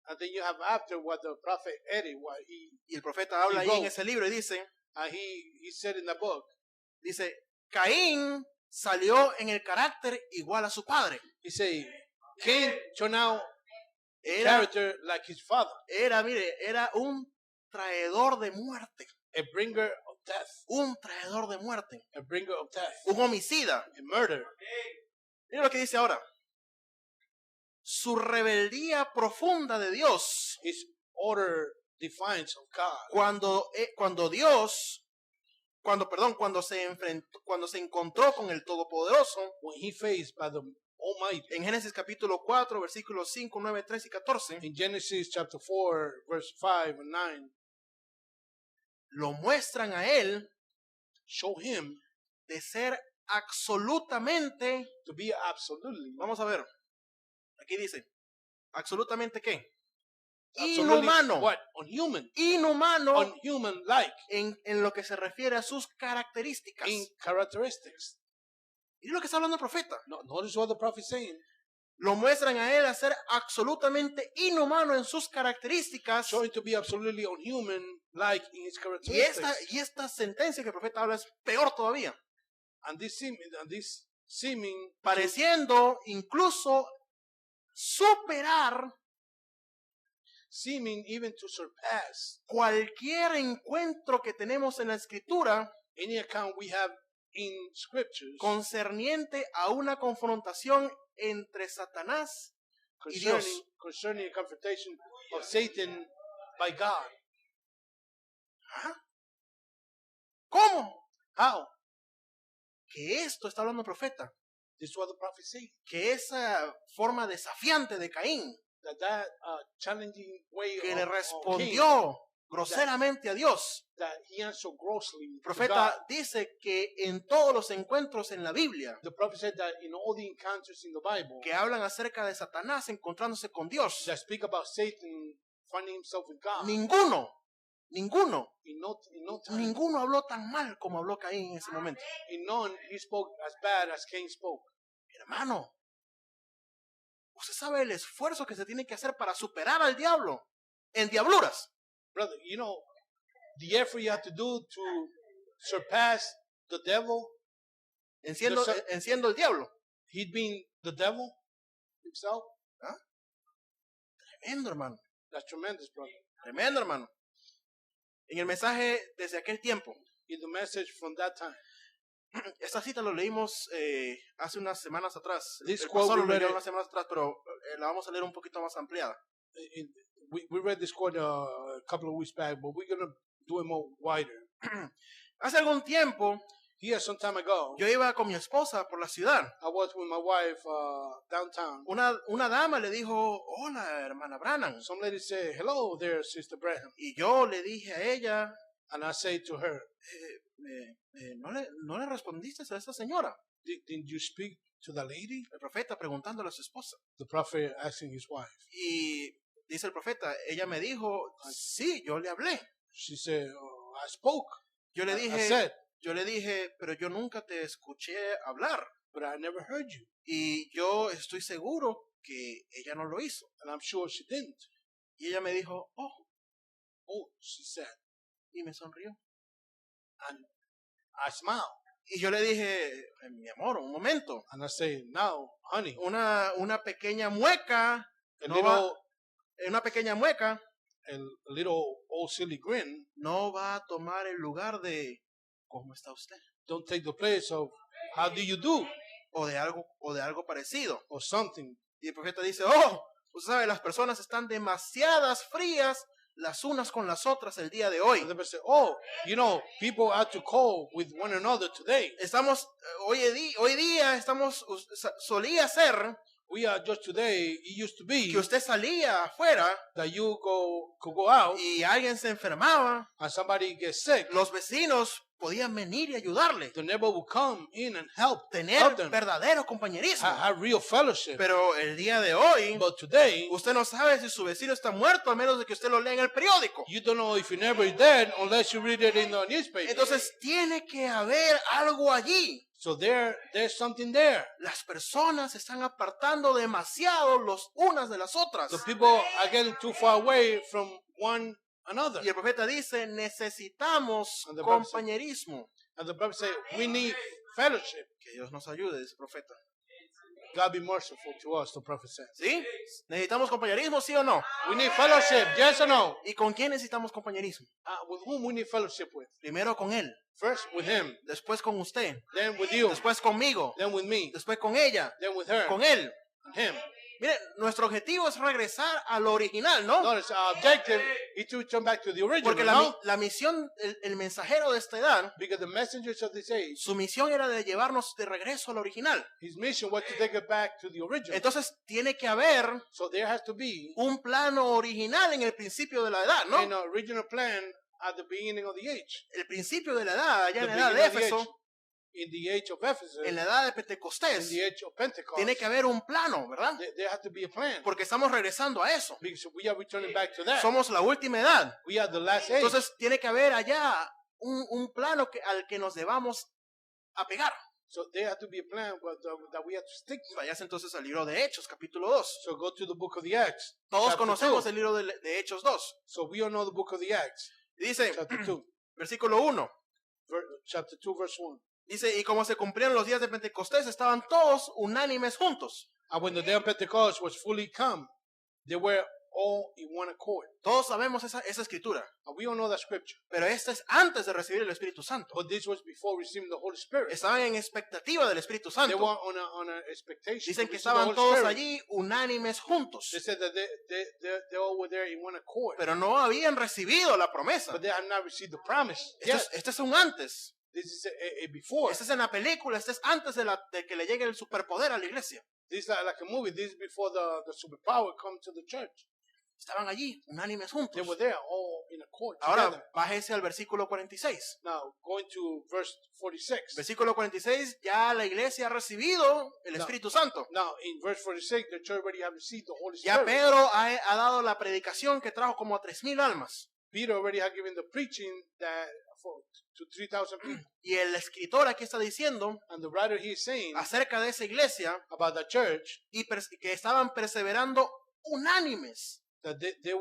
and then you have after what the prophet edited, what he Y el profeta habla he ahí en wrote. ese libro y dice, he said in the book. Caín salió en el carácter igual a su padre. He said, Cain turned out Era, character like his father, era un traidor de muerte. a bringer of death, Un traidor de muerte. a bringer of death, Un homicida. a murder. Mira lo que dice ahora. Su rebeldía profunda de Dios. His utter defiance of God. Cuando se encontró con el Todopoderoso, When he faced by the Almighty. en Génesis capítulo 4, versículos 5, 9, 13 y 14, In Genesis chapter 4, verse 5 and 9, lo muestran a él show him de ser absolutamente, to be absolutely, vamos a ver, aquí dice, absolutamente qué, absolutely inhumano, what? Unhuman. inhumano Unhuman-like en lo que se refiere a sus características. in characteristics. Y es lo que está hablando el profeta. No, notice what the prophet is saying. Lo muestran a él a ser absolutamente inhumano en sus características. Showing to be absolutely unhuman-like in his Y characteristics. esta sentencia que el profeta habla es peor todavía. And this seeming Pareciendo incluso superar seeming even to surpass cualquier encuentro que tenemos en la escritura any account we have in scriptures concerniente a una confrontación entre Satanás y Dios. concerning a confrontation of Satan by God. ¿Cómo? How? Que esto está hablando el profeta. This is what the prophet says. Que esa forma desafiante de Caín, That challenging way que of le Cain, respondió groseramente a Dios. that he answered grossly El to profeta God. dice que en todos los encuentros en la Biblia The prophet said that in all the encounters in the Bible que hablan acerca de Satanás encontrándose con Dios, that speak about Satan finding himself with God, ninguno in no time, ninguno habló tan mal como habló Caín en ese momento. in none he spoke as bad as Cain spoke. Hermano, usted sabe el esfuerzo que se tiene que hacer para superar al diablo en diabluras. Brother, you know the effort you have to do to surpass the devil, En siendo el diablo. he being the devil himself. Tremendo, hermano. That's tremendous, brother. Tremendo, hermano. En el mensaje desde aquel tiempo, In the message from that time, esta cita lo leímos hace unas semanas atrás. This El quote pastor we lo read leyó it- unas semanas atrás, pero la vamos a leer un poquito más ampliada. we read this quote a couple of weeks back, but we're gonna do it more wider. Hace algún tiempo, Here, some time ago, yo iba con mi esposa por la ciudad. I was with my wife downtown. Una dama le dijo, hola, hermana Branham. Some lady said, "Hello there, Sister Branham," Y yo le dije a ella, and I say to her, ¿no le respondiste a esa señora? Didn't you speak to the lady?" El profeta preguntándole a su esposa. The prophet asking his wife. Y dice el profeta, ella me dijo, sí, yo le hablé. She said, "Oh, I spoke. Yo le I said, dije, pero yo nunca te escuché hablar. but I never heard you." Y yo estoy seguro que ella no lo hizo. And I'm sure she didn't. Y ella me dijo, oh, Oh, she said. y me sonrió. And I smiled. Y yo le dije, mi amor, un momento. And I say, "Now, honey, Una pequeña mueca, a no little, una pequeña mueca a little old silly grin no va a tomar el lugar de ¿cómo está usted? don't take the place of how do you do O de algo parecido. or something." Y el profeta dice, oh, usted sabe, las personas están demasiadas frías las unas con las otras el día de hoy. And the person say, "Oh, you know, people are too cold with one another today. Estamos, hoy día solía ser We are just today. It used to be que usted salía afuera that you could go out y alguien se enfermaba, and somebody gets sick. los vecinos podían venir y ayudarle, The neighbor will come in and help tener them, verdadero compañerismo. have real fellowship. Pero el día de hoy, But today, usted no sabe si su vecino está muerto a menos de que usted lo lea en el periódico. you don't know if your neighbor is dead unless you read it in the newspaper. Entonces tiene que haber algo allí. So there's something there. Las personas se están apartando demasiado los unas de las otras. The people are getting too far away from one another. Y el profeta dice, necesitamos And the Bible says- compañerismo. And the Bible says we need fellowship. Que Dios nos ayude, dice el profeta. God be merciful to us, the prophet says. ¿Sí? ¿Necesitamos compañerismo, sí o no? We need fellowship, yes or no? ¿Y con quién necesitamos compañerismo? With whom we need fellowship with? Primero con él, First with him, después con usted, then with you, después conmigo, then with me, después con ella, then with her, con él. and him. Mire, nuestro objetivo es regresar a lo original, ¿no? Notice our objective is to return back to the original, Porque no? la misión, el mensajero de esta edad, Because the messengers of this age, su misión era de llevarnos de regreso a lo original. his mission was to take it back to the original. Entonces tiene que haber So there has to be un plano original en el principio de la edad, an ¿no? original plan at the beginning of the age. El principio de la edad, allá The en la edad de beginning of the Éfeso, age. In the age of Ephesus, en la edad de in Pentecostés, the age of Pentecost, tiene que haber un plano, ¿verdad? there had to be a plan. Porque estamos regresando a eso. Because we are returning back to that. Somos la última edad. We are the last age. Entonces tiene que haber allá un plano al que nos debamos apegar. So there had to be a plan that we have to stick to. Vayas entonces al libro de Hechos, capítulo 2. So go to the book of the Acts. Todos chapter conocemos 2. el libro de Hechos 2. So we all know the book of the Acts. Y dice, Chapter 2. versículo 1. Chapter 2, verse 1. Dice, y como se cumplieron los días de Pentecostés, estaban todos unánimes juntos. And when the day of Pentecost was fully come, they were all in one accord. Todos sabemos esa escritura. And we all know that scripture. Pero esta es antes de recibir el Espíritu Santo. But this was before receiving the Holy Spirit. Estaban en expectativa del Espíritu They Santo. were on a expectation. Dicen to que receive the estaban Holy todos Spirit. allí unánimes juntos. They said that they all were there in one accord. Pero no habían recibido la promesa. But they had not received the promise. Este es un antes. This is a before. Este es en la película. Este es antes de que le llegue el superpoder a la iglesia. This is like a movie. This is before the superpower come to the church. Estaban allí, unánimes They juntos. were there all in accord Ahora, together. bájese al versículo 46. Now, going to verse 46. Versículo 46, ya la iglesia ha recibido el No. Espíritu Santo. Now, in verse 46, the church already have received the Holy Ya Spirit. Pedro ha dado la predicación que trajo como a 3,000 almas. Peter already had given the preaching to 3,000 people. Y el escritor aquí está diciendo And the writer he is saying acerca de esa iglesia about the church y que estaban perseverando unánimes. that they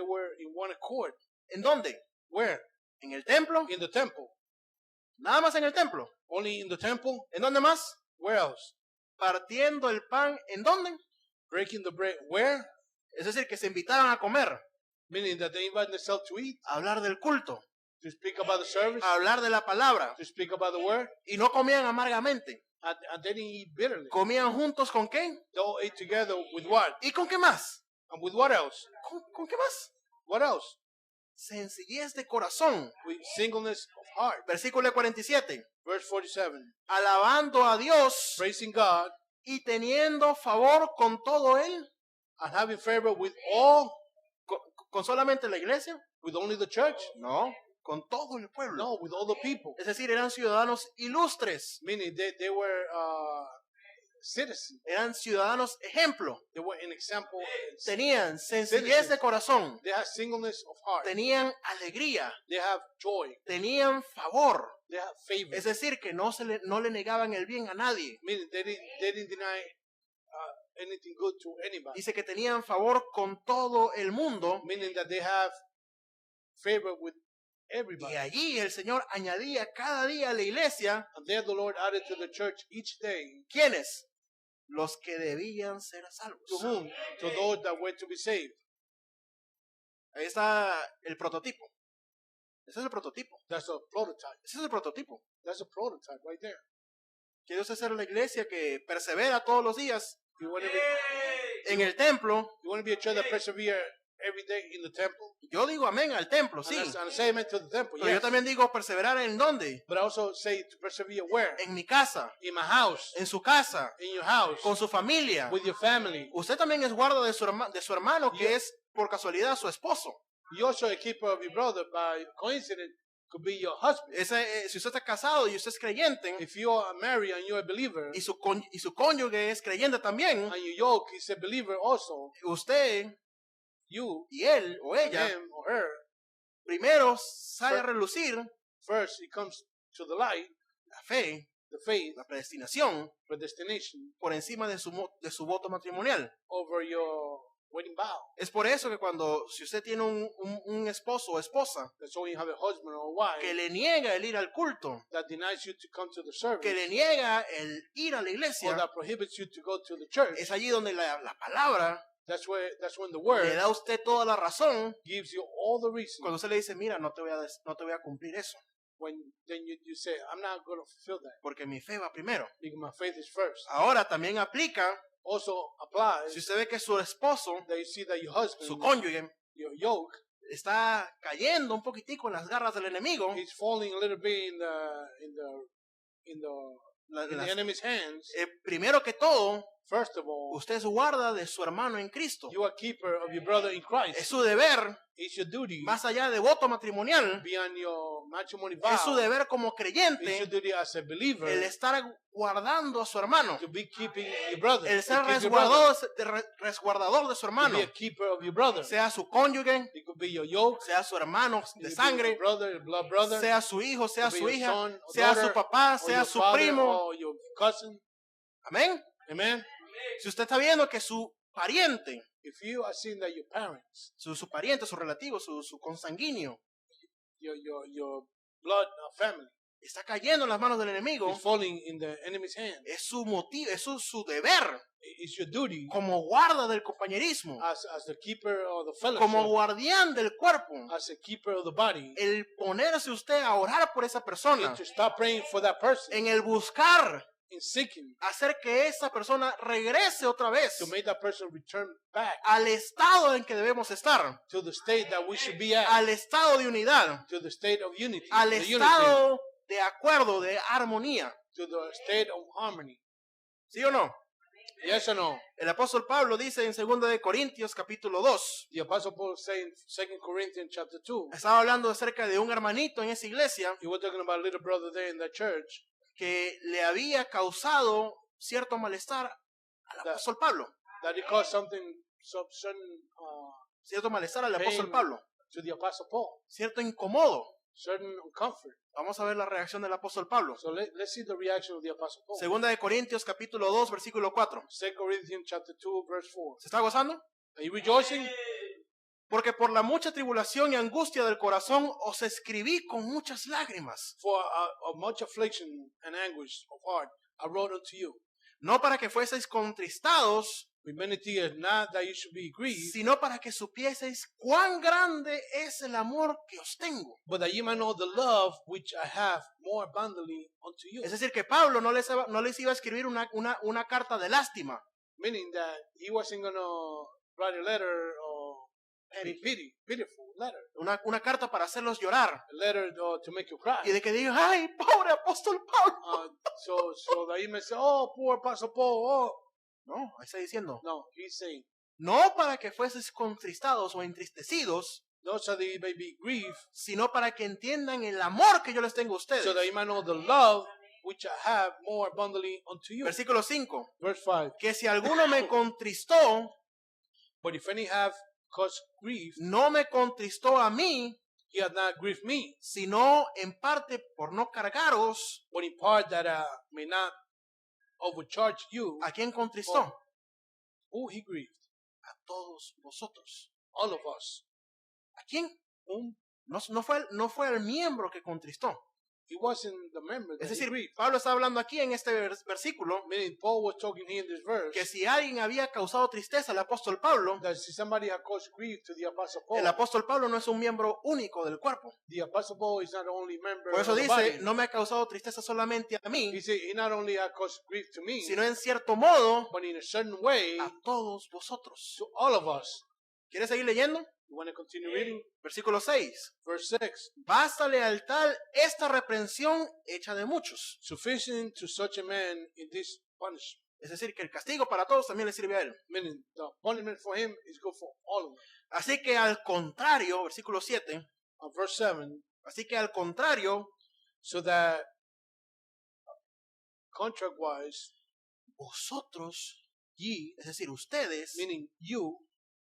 were in one accord. ¿En dónde? Where? ¿En el templo? In the temple. Nada más en el templo. Only in the temple? ¿En dónde más? Where else? Partiendo el pan. ¿En dónde? Breaking the bread. Where? Es decir, que se invitaban a comer, Meaning that they invite themselves to eat, a hablar del culto, to speak about the service, a hablar de la palabra. to speak about the word, Y no comían amargamente. and they didn't eat bitterly. Comían juntos con qué? They all ate together with what? ¿Y con qué más? And with what else? ¿Con qué más? What else? Sencillez de corazón. With singleness of heart. Versículo 47. Verse 47. Alabando a Dios Praising God y teniendo favor con todo él. and having favor with all, ¿Con solamente la iglesia? with only the church? No, con todo el pueblo. No, with all the people. Es decir, eran ciudadanos ilustres. Meaning they were citizens. Eran ciudadanos ejemplo. They were an example. Tenían sencillez de corazón. They have singleness of heart. Tenían alegría. They have joy. Tenían favor. They have favor. Es decir, que no le negaban el bien a nadie. Meaning they didn't deny anything good to anybody. Dice que tenían favor con todo el mundo. Meaning that they have favor with Y everybody. allí el Señor añadía cada día a la iglesia. And there the Lord added to the church each day. ¿Quiénes? Los que debían ser To salvos. whom? To those that were to be saved. Ahí está el prototipo. Ese es el prototipo. That's a prototype. Ese es el prototipo. That's a prototype right there. Que Dios es ser la iglesia que persevera todos los días You want to be, en el templo. you want to be a church that persevere every day in the temple. Yo digo amén al templo, sí. And I say amen to the temple. Pero yo Yes. también digo perseverar en dónde. But I also say to persevere where? En mi casa, In my house. en su casa, In your house. con su familia. With your family. Usted también es guarda de su hermano que Yeah. es por casualidad su esposo. You're also a keeper of your brother by coincidence. Could be your husband. Si usted está casado y usted es creyente If you are married and you're a believer, y su cónyuge es creyente también, and your yoke is a believer also, usted you, y él o ella him or her, primero sale a relucir first it comes to the light, la fe, the faith, la predestinación predestination, por encima de su voto matrimonial. over your wedding vow. Es por eso que si usted tiene un esposo o esposa That's why you have a husband or a wife que le niega el ir al culto, that denies you to come to the service, que le niega el ir a la or iglesia, that prohibits you to go to the church, es allí donde la palabra that's when the le word da a usted toda la razón gives you all the reason. cuando usted le dice, mira, no te voy a cumplir eso, When then you say, I'm not going to fulfill that porque mi fe va primero. because my faith is first. Ahora también aplica, Also applies si usted ve que su esposo, that you see that your husband, su cónyuge, your yoke, está cayendo un poquitico en las garras del enemigo, he's falling a little bit in la- the las- enemy's hands. primero que todo, First of all, usted es guarda de su hermano en Cristo. you are keeper of your brother in Es Christ. su deber It's your duty más allá de voto matrimonial, beyond your matrimony es su vow. deber como It's your creyente duty as a believer el estar guardando a su hermano, to be keeping your brother. el ser To keep your brother. resguardador de su To hermano, be a keeper of your brother. sea su cónyuge, It could be your yoke. sea su hermano It de could be sangre, your brother, your blood brother. sea su hijo, sea Could be su your hija, son or sea su daughter, papá, or sea your su father primo. or your cousin. Amén. Amen. Si usted está viendo que su pariente, If you are seeing that your parents, su pariente, su relativo, su consanguíneo, your blood family está cayendo en las manos del enemigo, is falling in the enemy's hand, es su motivo, es su deber it's your duty como guarda del compañerismo, as the keeper of the como fellowship, guardián del cuerpo, as a keeper of the body, el ponerse usted a orar por esa persona, and to start praying for that person, en el buscar in seeking hacer que esa persona regrese otra vez to make that person return back al estado en que debemos estar, to the state that we should be at, al estado de unidad, to the state of unity, al the unity, estado de acuerdo, de armonía. to the state of harmony. ¿Sí o no? Yes or no? El apóstol Pablo dice en 2 de Corintios capítulo 2, The Apostle Paul saying 2 Corinthians chapter 2, estaba hablando acerca de un hermanito en esa iglesia he was talking about a little brother there in the church que le había causado cierto malestar al apóstol Pablo, that he caused something, some cierto malestar al apóstol Pain. Pablo, to the Apostle Paul, cierto incomodo. certain comfort. Vamos a ver la reacción del apóstol Pablo. So let's see the reaction of the Apostle Paul. 2 de Corintios capítulo 2 versículo 4. 2 Corinthians chapter 2 verse 4. ¿Se está gozando? Are you rejoicing? Porque por la mucha tribulación y angustia del corazón os escribí con muchas lágrimas, For much affliction and anguish of heart I wrote unto you. no para que fueseis contristados, With many tears, not that you should be grieved, sino para que supieseis cuán grande es el amor que os tengo. but that ye might know the love which I have more abundantly unto you. Es decir, que Pablo no les iba a escribir una carta de lástima, Meaning that he wasn't going to write a letter or pitiful letter. una carta para hacerlos llorar A letter to make you cry. y de que digan, ay, pobre apóstol Pablo. So that you may say, oh, poor Apostle Paul. Oh. No, ahí está diciendo, No, he's saying, no para que fueseis contristados o entristecidos, no, so that you may be grieved, sino para que entiendan el amor que yo les tengo a ustedes. so that you might know the love which I have more abundantly unto you. Versículo 5. Verse 5. Que si alguno me contristó, But if any have caused grief, no me contristó a mí, he hath not grieved me, sino en parte por no cargaros. but in part that I may not overcharge you. ¿A quién contristó? Who he grieved? A todos vosotros. All of us. ¿A quién? Whom? No fue el miembro que contristó. It wasn't the member that Es he decir, grieved. Pablo está hablando aquí en este versículo Meaning Paul was talking here in this verse que si alguien había causado tristeza al apóstol Pablo, that si somebody had caused grief to the Apostle Paul, el apóstol Pablo no es un miembro único del cuerpo. the Apostle Paul is not the only member Por eso of the dice, body. no me ha causado tristeza solamente a mí, He said he not only had caused grief to me, sino en cierto modo but in a certain way a todos vosotros. to all of us. ¿Quieres seguir leyendo? You want to continue reading? Versículo 6. Verse 6. Bástale al tal esta reprensión hecha de muchos. Sufficient to such a man in this punishment. Es decir, que el castigo para todos también le sirve a él. Meaning the punishment for him is good for all of them. Así que al contrario, versículo 7, Verse 7. así que al contrario, So that contract-wise, vosotros, y, es decir, ustedes, meaning you,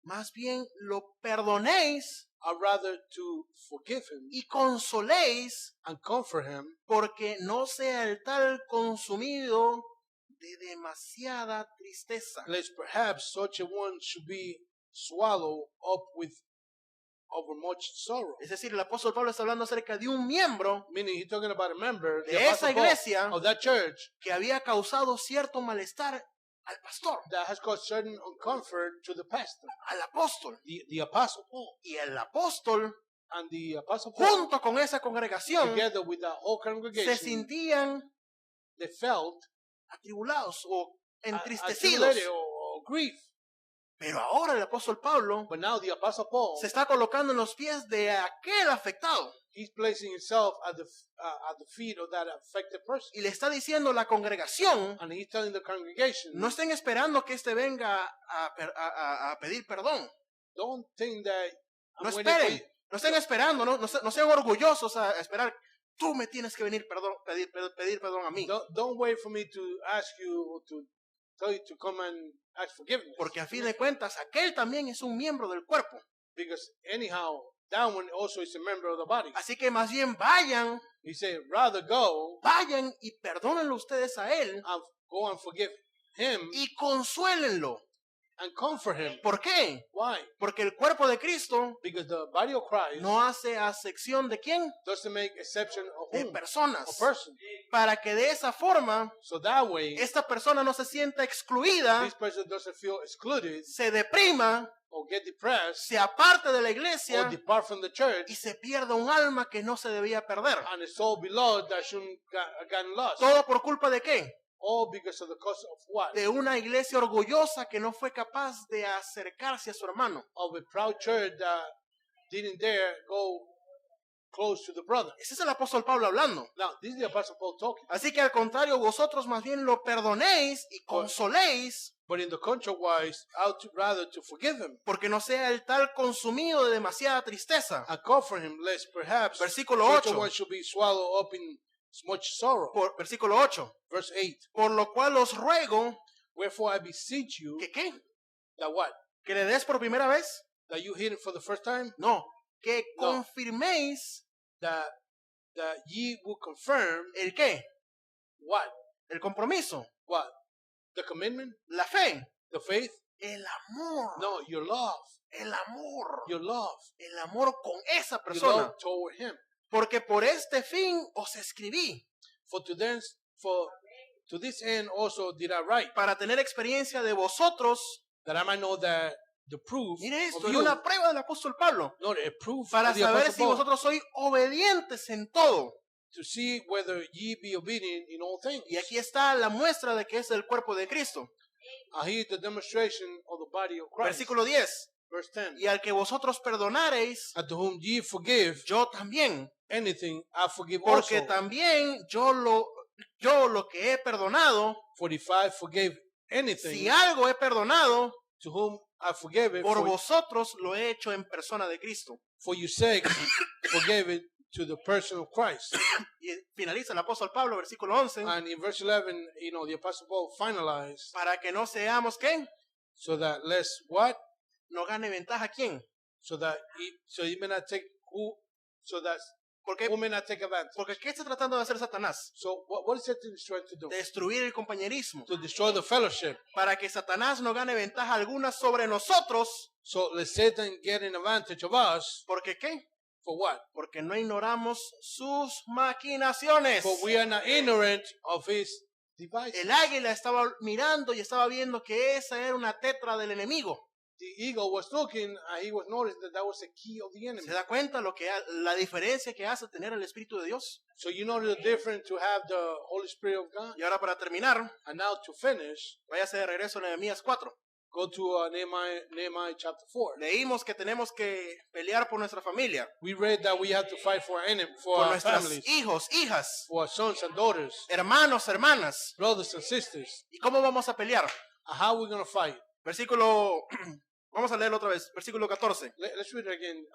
más bien lo perdonéis are rather to forgive him y consoléis, and comfort him, porque no sea el tal consumido de demasiada tristeza. lest perhaps such a one should be swallowed up with over much sorrow. Es decir, el apóstol Pablo está hablando acerca de un miembro Meaning he's talking about a member the de esa Apostle Paul, iglesia of that church que había causado cierto malestar al pastor, that has caused certain uncomfort to the pastor, al apóstol. the Apostle Paul. Y el apóstol, And the Apostle Paul, junto con esa congregación, together with the whole se congregation, sentían they felt atribulados o entristecidos entristecidos. or grief. Pero ahora el apóstol Pablo But now the Apostle Paul, se está colocando en los pies de aquel afectado he's placing himself at the feet of that affected person. y le está diciendo a la congregación, And he's telling the congregation, no estén esperando que éste venga a pedir perdón. don't think that No I'm waiting for esperen, you. no estén esperando, no sean orgullosos a esperar. Tú me tienes que venir pedir perdón a mí. Don't wait for me to ask you or to tell you to come and ask forgiveness. Porque a fin de cuentas, aquel también es un miembro del cuerpo. Because anyhow, that one also is a member of the body. Así que más bien vayan He said, rather go y perdónenlo ustedes a él and go and forgive him y consuélenlo. and comfort him. ¿Por qué? Why? Porque el cuerpo de Cristo Because the body of Christ no hace acepción de quién, doesn't make exception of de whom? personas, A person. para que de esa forma So that way, esta persona no se sienta excluida, this person doesn't feel excluded se deprima, or get depressed se aparte de la or iglesia depart from the church y se pierda un alma que no se debía perder. and a soul beloved that shouldn't have gotten lost. ¿Todo por culpa de qué? All because of the cause of what? De una iglesia orgullosa que no fue capaz de acercarse a su hermano. Of a proud church that didn't dare go close to the brother. Ese es el apóstol Pablo hablando. Now, this is the Apostle Paul talking. Así que al contrario, vosotros más bien lo perdonéis y consoléis, But in the contrawise, rather to forgive him porque no sea el tal consumido de demasiada tristeza. and comfort him, lest perhaps Versículo such a 8. one should be swallowed up in much sorrow. Versículo 8. Verse 8. Por lo cual os ruego Wherefore I beseech you que ¿qué? that what? ¿Que le des por primera vez? That you hear it for the first time? No. Que No. confirméis That ye will confirm el qué? what? El compromiso, What? The commitment? la fe, The faith? el amor, No, your love. el amor, Your love. el amor con esa Your persona. love toward him. Porque por este fin os escribí, For to this end also did I write, para tener experiencia de vosotros. that I might know that the proof Mire esto, of es you, una prueba del apóstol Pablo, not a proof para of the saber Apostle si Paul, vosotros sois obedientes en todo. to see whether ye be obedient in all things. Y aquí está la muestra de que es el cuerpo de Cristo. Here is the demonstration of the body of Christ. Versículo 10. Verse 10. Y al que vosotros perdonareis, And to whom ye forgive yo también, anything, I forgive porque also. también yo lo que he perdonado, For if I forgave anything, si algo he perdonado, to whom I forgave it, por vosotros lo he hecho en persona de Cristo. for your sake, forgave it to the person of Christ. Y finaliza el apóstol Pablo, versículo 11, And in verse 11, the Apostle Paul finalized, para que no seamos, ¿qué? so that lest what? No gane ventaja, ¿quién? So that he may not take Porque, who may not take advantage. porque ¿qué está tratando de hacer Satanás? So what is Satan trying to do? Destruir el compañerismo, To destroy the fellowship. para que Satanás no gane ventaja alguna sobre nosotros. So let Satan get an advantage of us. ¿Porque qué? For what? Porque no ignoramos sus maquinaciones. For we are not ignorant of his devices. El águila estaba mirando y estaba viendo que esa era una tetra del enemigo. The eagle was looking and he was noticing that was a key of the enemy. ¿Se da cuenta la diferencia que hace tener el Espíritu de Dios? So you know the difference to have the Holy Spirit of God. Y ahora para terminar, And now to finish, váyase de regreso a Nehemías 4. go to Nehemiah chapter 4. Leímos que tenemos que pelear por nuestra familia, We read that we have to fight for our enemy, for por our nuestros families, hijos, hijas, for our sons and daughters, hermanos, hermanas. brothers and sisters. ¿Y cómo vamos a pelear? And how are we going to fight? Versículo, vamos a leerlo otra vez, versículo 14. Let's read it again.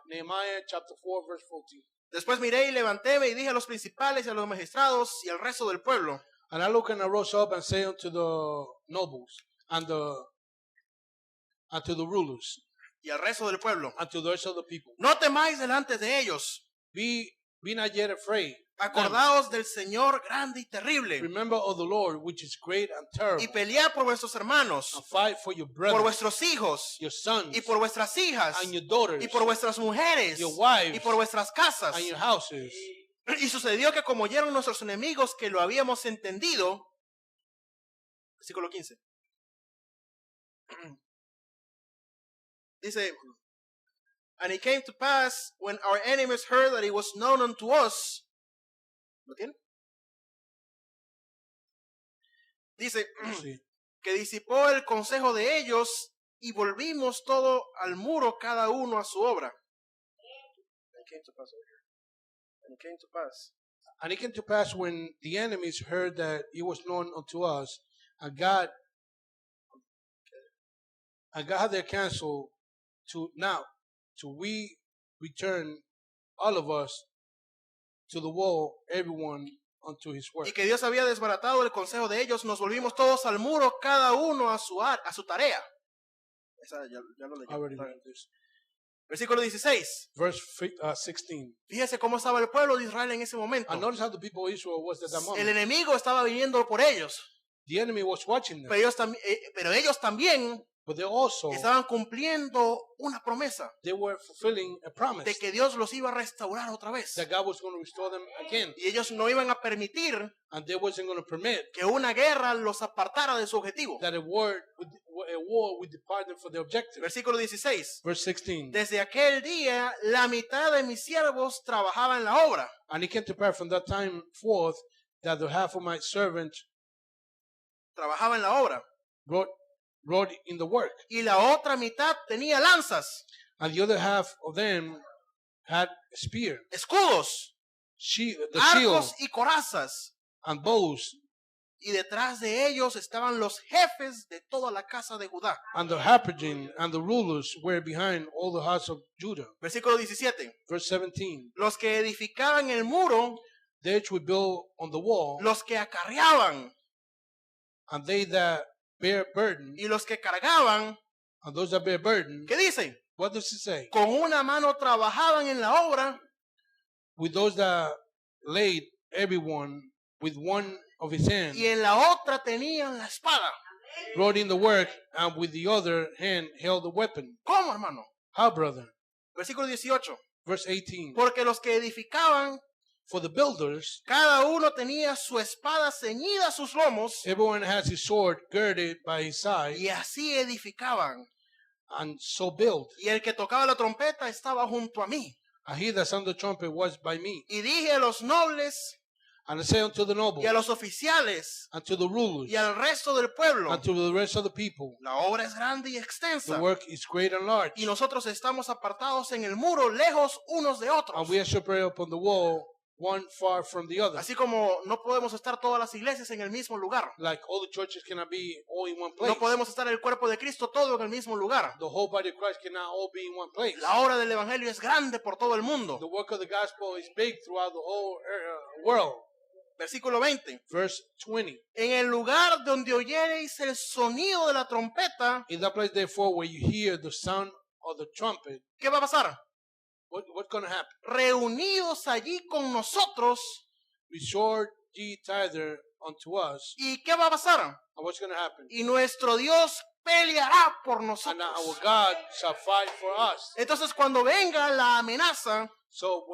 Nehemiah chapter 4, verse 14. Después miré y levantéme y dije a los principales y a los magistrados y al resto del pueblo: And I looked and I rose up and said unto the nobles and to the rulers y al resto del pueblo, and to the rest of the people, no temáis delante de ellos, be not yet afraid. acordaos del Señor grande y terrible, Remember of the Lord, which is great and terrible, y pelead por vuestros hermanos, and fight for your por brethren, vuestros hijos, your sons, y por vuestras hijas, and your daughters, y por vuestras mujeres, your wives, y por vuestras casas. and your houses. Y sucedió que como oyeron nuestros enemigos que lo habíamos entendido, versículo 15, dice, and it came to pass when our enemies heard that it was known unto us, ¿lo tiene? Dice, Sí. que disipó el consejo de ellos y volvimos todo al muro, cada uno a su obra. And it came to pass over here. And it came to pass. And it came to pass when the enemies heard that it was known unto us, and God had their counsel to now. till we return, all of us, to the wall, everyone unto his work. Y que Dios había desbaratado el consejo de ellos, nos volvimos todos al muro, cada uno a su tarea. Esa ya lo leí. Already read this. Versículo 16. Verse 16. Fíjese cómo estaba el pueblo de Israel en ese momento. And notice how the people of Israel was at that El moment. enemigo estaba viniendo por ellos, The enemy was watching them, pero ellos también but they also estaban cumpliendo una promesa they were fulfilling a promise de que Dios los iba a restaurar otra vez. that God was going to restore them again, Y ellos no iban a permitir and they wasn't going to permit que una guerra los apartara de su objetivo. that a war would depart them from their objective. Versículo 16. Verse 16. Desde aquel día, la mitad de mis siervos trabajaba en la obra. And it came to pass from that time forth that the half of my servants Trabajaba en la obra. wrought in the work, Y la otra mitad tenía lanzas, and the other half of them had spear, escudos, the shield, arcos y corazas. and bows, Y detrás de ellos estaban los jefes de toda la casa de Judá. and the habergeon and the rulers were behind all the house of Judah. Versículo 17. Verse 17. Los que edificaban el muro, They which we build on the wall, los que acarreaban and they that bear burden, y los que cargaban, and those that bear burden, ¿qué dice? what does it say? Con una mano trabajaban en la obra With those that laid everyone with one of his hands, y en la otra tenían la espada. brought in the work, and with the other hand held the weapon. ¿Cómo, hermano? How, brother? Versículo 18. Verse 18. Porque los que edificaban, For the builders, cada uno tenía su espada ceñida a sus lomos everyone has his sword girded by his side, y así edificaban. and so build. Y el que tocaba la trompeta estaba junto a mí. And he that sounded the trumpet was by me. Y dije a los nobles And I say unto the nobles, y a los oficiales and to the rulers, y al resto del pueblo, and to the rest of the people, la obra es grande y the extensa. work is great and large. Y nosotros estamos apartados en el muro, lejos unos de otros. And we are separated upon the wall, one far from the other. Así como no podemos estar todas las iglesias en el mismo lugar. Like all the churches cannot be all in one place. No podemos estar el cuerpo de Cristo todo en el mismo lugar. The whole body of Christ cannot all be in one place. La obra del evangelio es grande por todo el mundo. The work of the gospel is big throughout the whole world. Versículo 20. Verse 20. En el lugar donde oyereis el sonido de la trompeta, In that place, therefore, where you hear the sound of the trumpet, ¿qué va a pasar? what's going to happen? Reunidos allí con nosotros. Resort ye thither unto us. ¿Y qué va a pasar? And what's going to happen? Y nuestro Dios peleará por And nosotros. our God shall fight for us. Entonces cuando venga la amenaza, So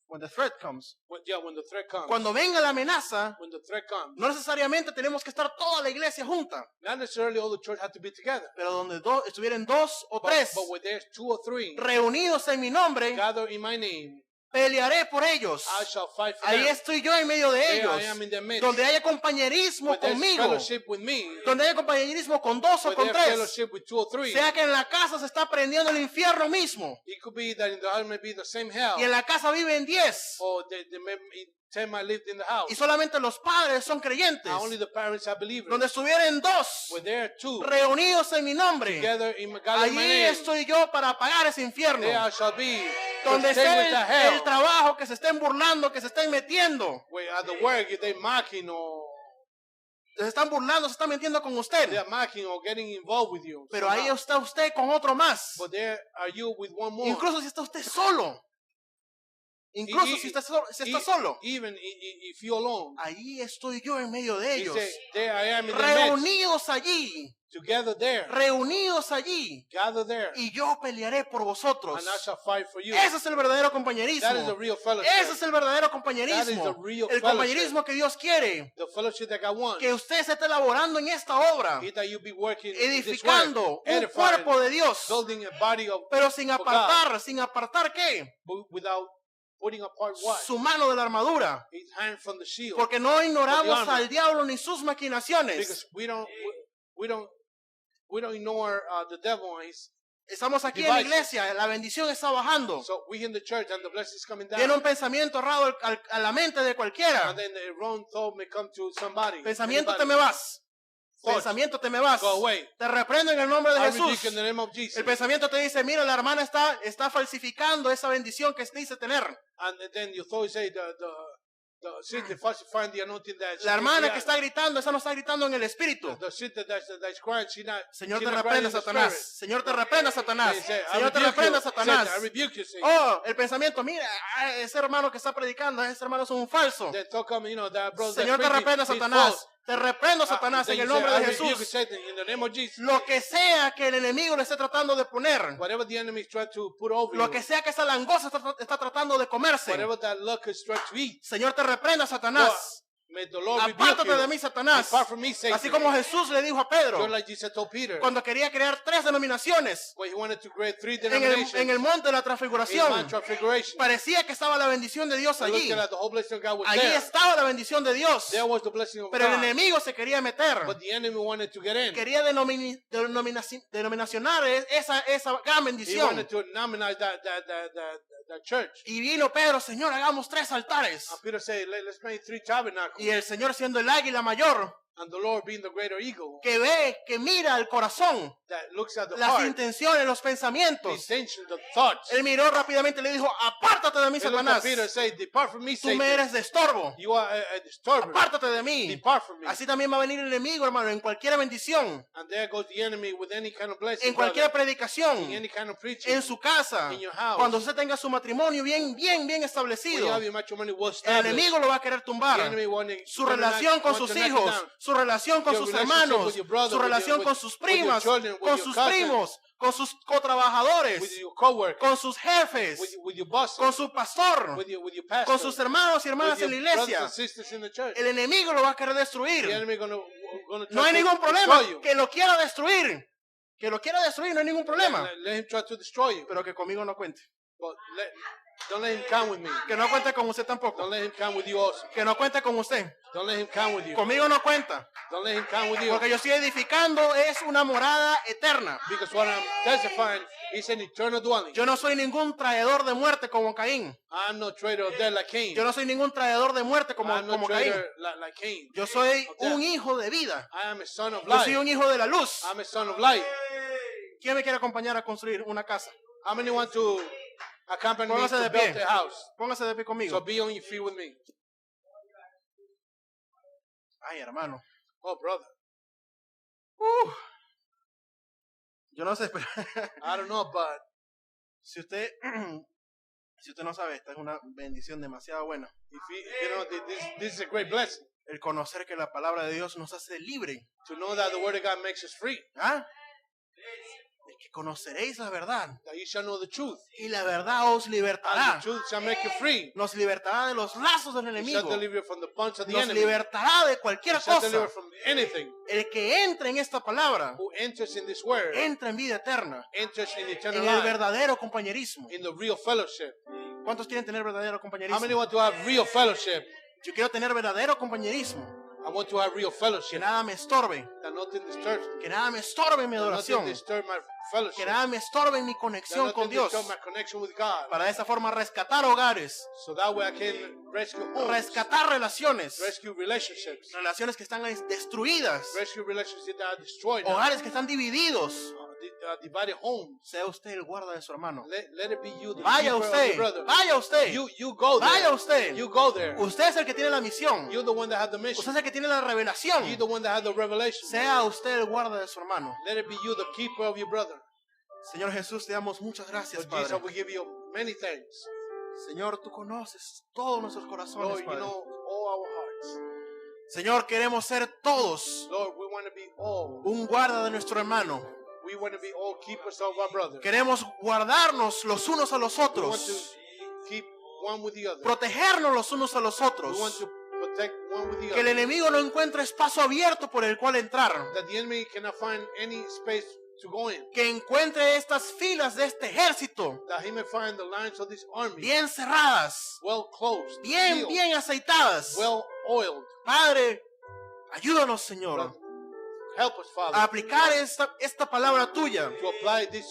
when the threat comes, the threat comes, cuando venga la amenaza, when the threat comes, no necesariamente tenemos que estar toda la iglesia junta, not necessarily all the church have to be together, pero donde estuvieran dos o but tres where there's 2 or 3 reunidos en mi nombre, gather in my name, pelearé por ellos. I shall fight for Ahí them. estoy yo en medio de There ellos. I am in their midst. Donde haya compañerismo Where there's conmigo, fellowship with me, donde haya compañerismo con dos o where con there's tres, fellowship with 2 or 3. sea que en la casa se está prendiendo el infierno mismo It could be that in the house may be the same hell, y en la casa viven 10 or 10 might live in the house. y solamente los padres son creyentes, And only the parents are believers. donde estuvieran dos Where there are 2 reunidos en mi nombre, together in my allí name, estoy yo para apagar ese infierno. there I shall be. Donde Stay sea with the hell. el trabajo, que se estén burlando, que se estén metiendo, Where at the work, if they mocking or se están burlando, se están metiendo con they usted, are mocking or getting involved with you. pero ahí somehow. está usted con otro más, But there are you with one more. incluso si está usted solo. Incluso si está solo, Even if you're alone. ahí estoy yo en medio de He ellos, said, there I am in the midst. reunidos allí, Together there. reunidos allí, Gather there. y yo pelearé por vosotros. And I shall fight for you. Ese es el verdadero That is the compañerismo. real fellowship. Ese es el verdadero That is the compañerismo. real El compañerismo que Dios quiere. The fellowship that God wants. Que usted se esté elaborando en esta obra, He that you be working in this edificando work, un edifying, cuerpo de Dios, building a body of, pero sin for apartar ¿qué? without putting apart what? Su mano de la armadura. His hand from the shield. Porque no ignoramos armor. al diablo ni sus maquinaciones. Because we don't ignore the devil and his. Estamos aquí en la devices. iglesia, la bendición está bajando. So we in the church and the blessing is coming down. Viene un pensamiento errado a la mente de cualquiera. And then the wrong thought may come to somebody. Pensamiento, anybody. te me vas. thoughts, pensamiento te me vas. go away. Te reprendo en el nombre de I Jesús. rebuke in the name of Jesus. El pensamiento te dice, mira, la hermana está falsificando esa bendición que dice tener. And then your thoughts say the sister falsifying the anointing that La hermana que has. está gritando, esa no está gritando en el espíritu. The sister that's crying, Señor, she te not reprenda, crying in the Satanás. spirit. Señor, te reprenda, Satanás. They say, I Señor, te rebuke reprenda, you, Satanás. Satan. I rebuke you, Satan. Oh, el pensamiento, mira, ese hermano que está predicando, ese hermano es un falso. Then talk come, that brother Señor, te that's reprenda, preaching, he's Satanás. false. Te reprendo, Satanás, Then en el you say, nombre I de rebuke Jesús. Satan in the name of Jesus. Lo que sea que el enemigo le esté tratando de poner, Whatever the enemy is trying to put over lo you, que sea que esa langosta está tratando de comerse, whatever that locust is trying to eat, Señor, te reprenda, Satanás. may the Lord rebuke Apártate you. de mí, Satanás. Depart from me, Satan. Así como Jesús le dijo a Pedro, Just like Jesus told Peter, cuando quería crear 3 denominaciones when he wanted to create 3 en denominations el monte de la in transfiguración, Mount Transfiguration. parecía que estaba la bendición de Dios allí. Looking at the whole blessing of God was Allí there. estaba la bendición de Dios. There was the blessing of Pero el God. enemigo se quería meter. But the enemy wanted to get in. Quería denominacionar esa gran He bendición. wanted to nominate that church. Y vino Pedro, Señor, hagamos 3 altares. And Peter said, let's make 3 tabernacles. Y el Señor, siendo el águila mayor, And the Lord being the greater eagle que ve, que mira el corazón, that looks at the las heart, intenciones, los the pensamientos. intention, the thoughts. Él miró rápidamente y le dijo, apártate de mí, He looked at Satanás. Peter and said, depart from me, Tú me Satan. eres de estorbo. You are a disturber. Apártate de mí. Depart from me. Así también va a venir el enemigo, hermano, en cualquier bendición, And there goes the enemy with any kind of blessing, en cualquier brother, predicación, in any kind of preaching. en su casa, In your house. cuando usted tenga su matrimonio bien When you establecido. have your matrimony well El established, enemigo lo va a querer the tumbar. enemy wanting Su relación con sus hijos, su relación con Your sus relationship hermanos, with your brother, su with relación your- con sus with your primas, children, with con your sus cousins, primos, con sus cotrabajadores, with your coworker, con sus jefes, with your boss, con su pastor, with your pastor, con sus hermanos y with hermanas your en la brothers iglesia. and sisters in the church. El enemigo lo va a querer The destruir. enemy gonna No try hay to ningún problema destroy you. que lo quiera destruir. Que lo quiera destruir, no hay ningún problema. Let him try to destroy you. Pero que conmigo no cuente. But don't let him come with me. Que no cuente con usted tampoco. Don't let him come with you also. Que no cuente con usted. Don't let him come with you. Conmigo no cuenta. Don't let him come with you. Porque yo estoy edificando es una morada eterna. Because what I'm testifying is an eternal dwelling. Yo no soy ningún traidor de muerte como Caín. I'm no traitor of death like Cain. Yo no soy ningún traidor de muerte como I'm no Caín. traitor like Cain. Yo soy of death. un hijo de vida. I am a son of Yo light. soy un hijo de la luz. I'm a son of light. ¿Quién me quiere acompañar a construir una casa? How many want to accompany me Póngase to de build pie. a house? Póngase de pie So conmigo. be on your feet with me. Ay, hermano. Oh, brother. Yo no sé, pero I don't know, but si usted no sabe, esta es una bendición demasiado buena. if you know, this is a great blessing. El conocer que la palabra de Dios nos hace libre. To know that the word of God makes us free. ¿Ah? Es que conoceréis la verdad. That you shall know the truth. Y la verdad os And libertará. the truth shall make you free. Nos libertará de los lazos del It shall enemigo. deliver you from the bonds of the Nos enemy. libertará de cualquier It shall deliver cosa. from anything. El que entre en esta palabra, Who enters in this word entra en vida eterna. enters in En eternal el life, verdadero compañerismo. in the real fellowship. ¿Cuántos quieren tener verdadero How compañerismo? many want to have real fellowship? Yo quiero tener verdadero compañerismo. I want to have real Que fellowship. nada me estorbe. That nothing disturbs me. Que nada me estorbe en mi That nothing adoración. disturbs my Que fellowship. nada me estorbe en mi That conexión con nothing Dios. disturbs my connection with God. Para de esa forma rescatar hogares. So that way I can rescue homes, Rescatar relaciones. rescue relationships, Relaciones que están destruidas. rescue relationships that are destroyed, Hogares que están divididos. divided homes. Sea usted el guarda de su hermano. Let it be you, the Vaya keeper of usted. your brother. Vaya usted. You go there. Vaya usted. You go there. Usted es el que tiene la misión. You're the one that has the mission. Usted es el que tiene la revelación. You're the one that has the revelation. Sea usted el guarda de su hermano. Let it be you, the keeper of your brother. Señor Jesús, te damos muchas gracias, Lord Jesus, Padre. we give you many thanks. Señor, tú conoces todos nuestros corazones, Lord, you Padre. know all our hearts. Señor, queremos ser todos Lord, we want to be all. un guarda de nuestro hermano. We want to be all keepers of our brother. Queremos guardarnos los unos a los We want to otros. keep one with the other. Protegernos los unos a los We want otros. to protect one with the Que el other. enemigo no encuentre espacio abierto por el cual entrar. That the enemy cannot find any space to go in. Que encuentre estas filas de este ejército That he may find the lines of this army bien cerradas, well closed, bien, sealed, bien aceitadas. well oiled. Padre, ayúdanos, Señor, Lord, help us, a Father, aplicar esta palabra tuya to apply this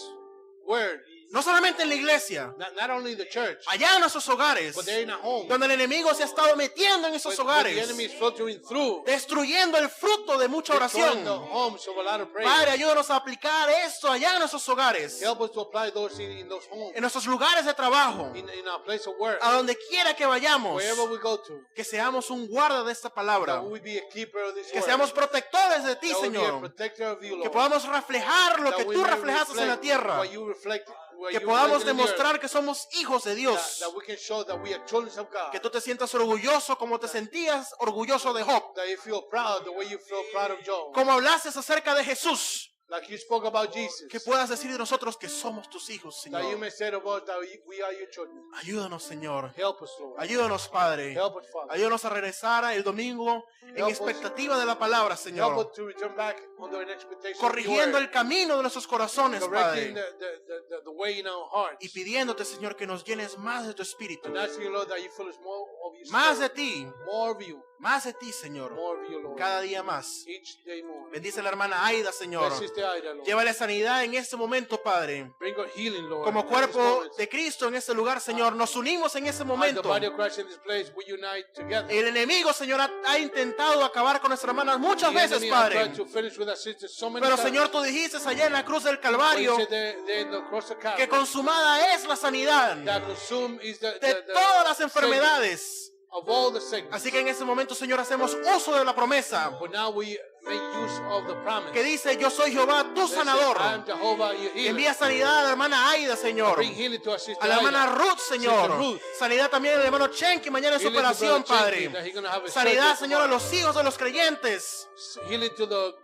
word No solamente en la iglesia, not only in the church, allá en nuestros hogares, but they're in our home. donde el enemigo se ha estado metiendo en esos But the hogares, enemy is filtering through, destruyendo el fruto de mucha destroying the oración. homes of a lot of prayer. Padre, ayúdanos a aplicar esto allá en nuestros hogares, Help us to apply those in those homes, en nuestros lugares de trabajo, in our place of work, a donde quiera que vayamos, wherever we go to. que seamos un guarda de esta palabra, That we be a keeper of this que word. seamos protectores de ti, That we be a Señor, protector of you, que Lord. podamos reflejar lo That que we tú may reflejaste en la reflect tierra, what you reflect, what que you podamos reflected in the earth. demostrar que somos hijos de Dios, That we can show that we are children of God. que tú te sientas orgulloso como te sentías orgulloso de Job, That you feel proud the way you feel proud of Job. como hablaste acerca de Jesús, Like you spoke about Jesus. que puedas decir de nosotros que somos tus hijos, That you Señor. may say of us that we are your children. Ayúdanos, Señor. Help us, Lord. Ayúdanos, Padre. Help us, Father. Ayúdanos a regresar el domingo en Help us. expectativa de la palabra, Help Señor. us to return back under an expectation Corrigiendo of el camino de nuestros corazones, your word. Correcting Padre. the way in our hearts. Y pidiéndote, Señor, que nos llenes más de tu espíritu. And asking, Lord, that you fill us more of your Más de spirit. ti. More of you. Más de ti, Señor. More of you, Lord. Cada día más. Each day more. Bendice a la hermana Aida, Señor. Bless Sister Ida, Lord. Llévale sanidad en este momento, Padre. Bring her healing, Lord. Como in this cuerpo moment. de Cristo en este lugar, Señor. Nos unimos en ese As the momento. body of Christ in this place, we unite together. El enemigo, Señor, ha intentado acabar con nuestra hermana muchas The veces, enemy has Padre. tried to finish with our sisters so many Pero, times. Señor, tú dijiste allá en la cruz del But you Calvario said there in the cross of Calvary, que consumada es la sanidad that consumed is de todas las enfermedades. of all the sickness. Así que en ese momento, Señor, hacemos uso de la promesa But now we make use of the promise. que dice, yo soy Jehová, tu Listen, sanador. I am Jehovah, your healer. Envía sanidad a la hermana Aida, Señor. Bring healing to our sister A la hermana Ida. Ruth, Señor. Sister Ruth. Sanidad también al hermano Chen, que mañana es su Healing to operación, Brother Chenky, that Padre. he's gonna have a Sanidad, surgery Señor, a tomorrow. los hijos de los creyentes. Healing to the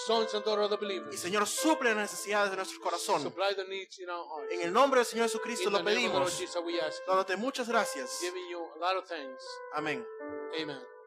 sons and daughters of the Y, believers. Señor, suple las necesidades de nuestro corazón. Supply the needs in our hearts. En el nombre del Señor Jesucristo In lo the name of the Lord pedimos. Jesus, we ask, Dándote muchas gracias. giving you a lot of thanks. Amén. Amen.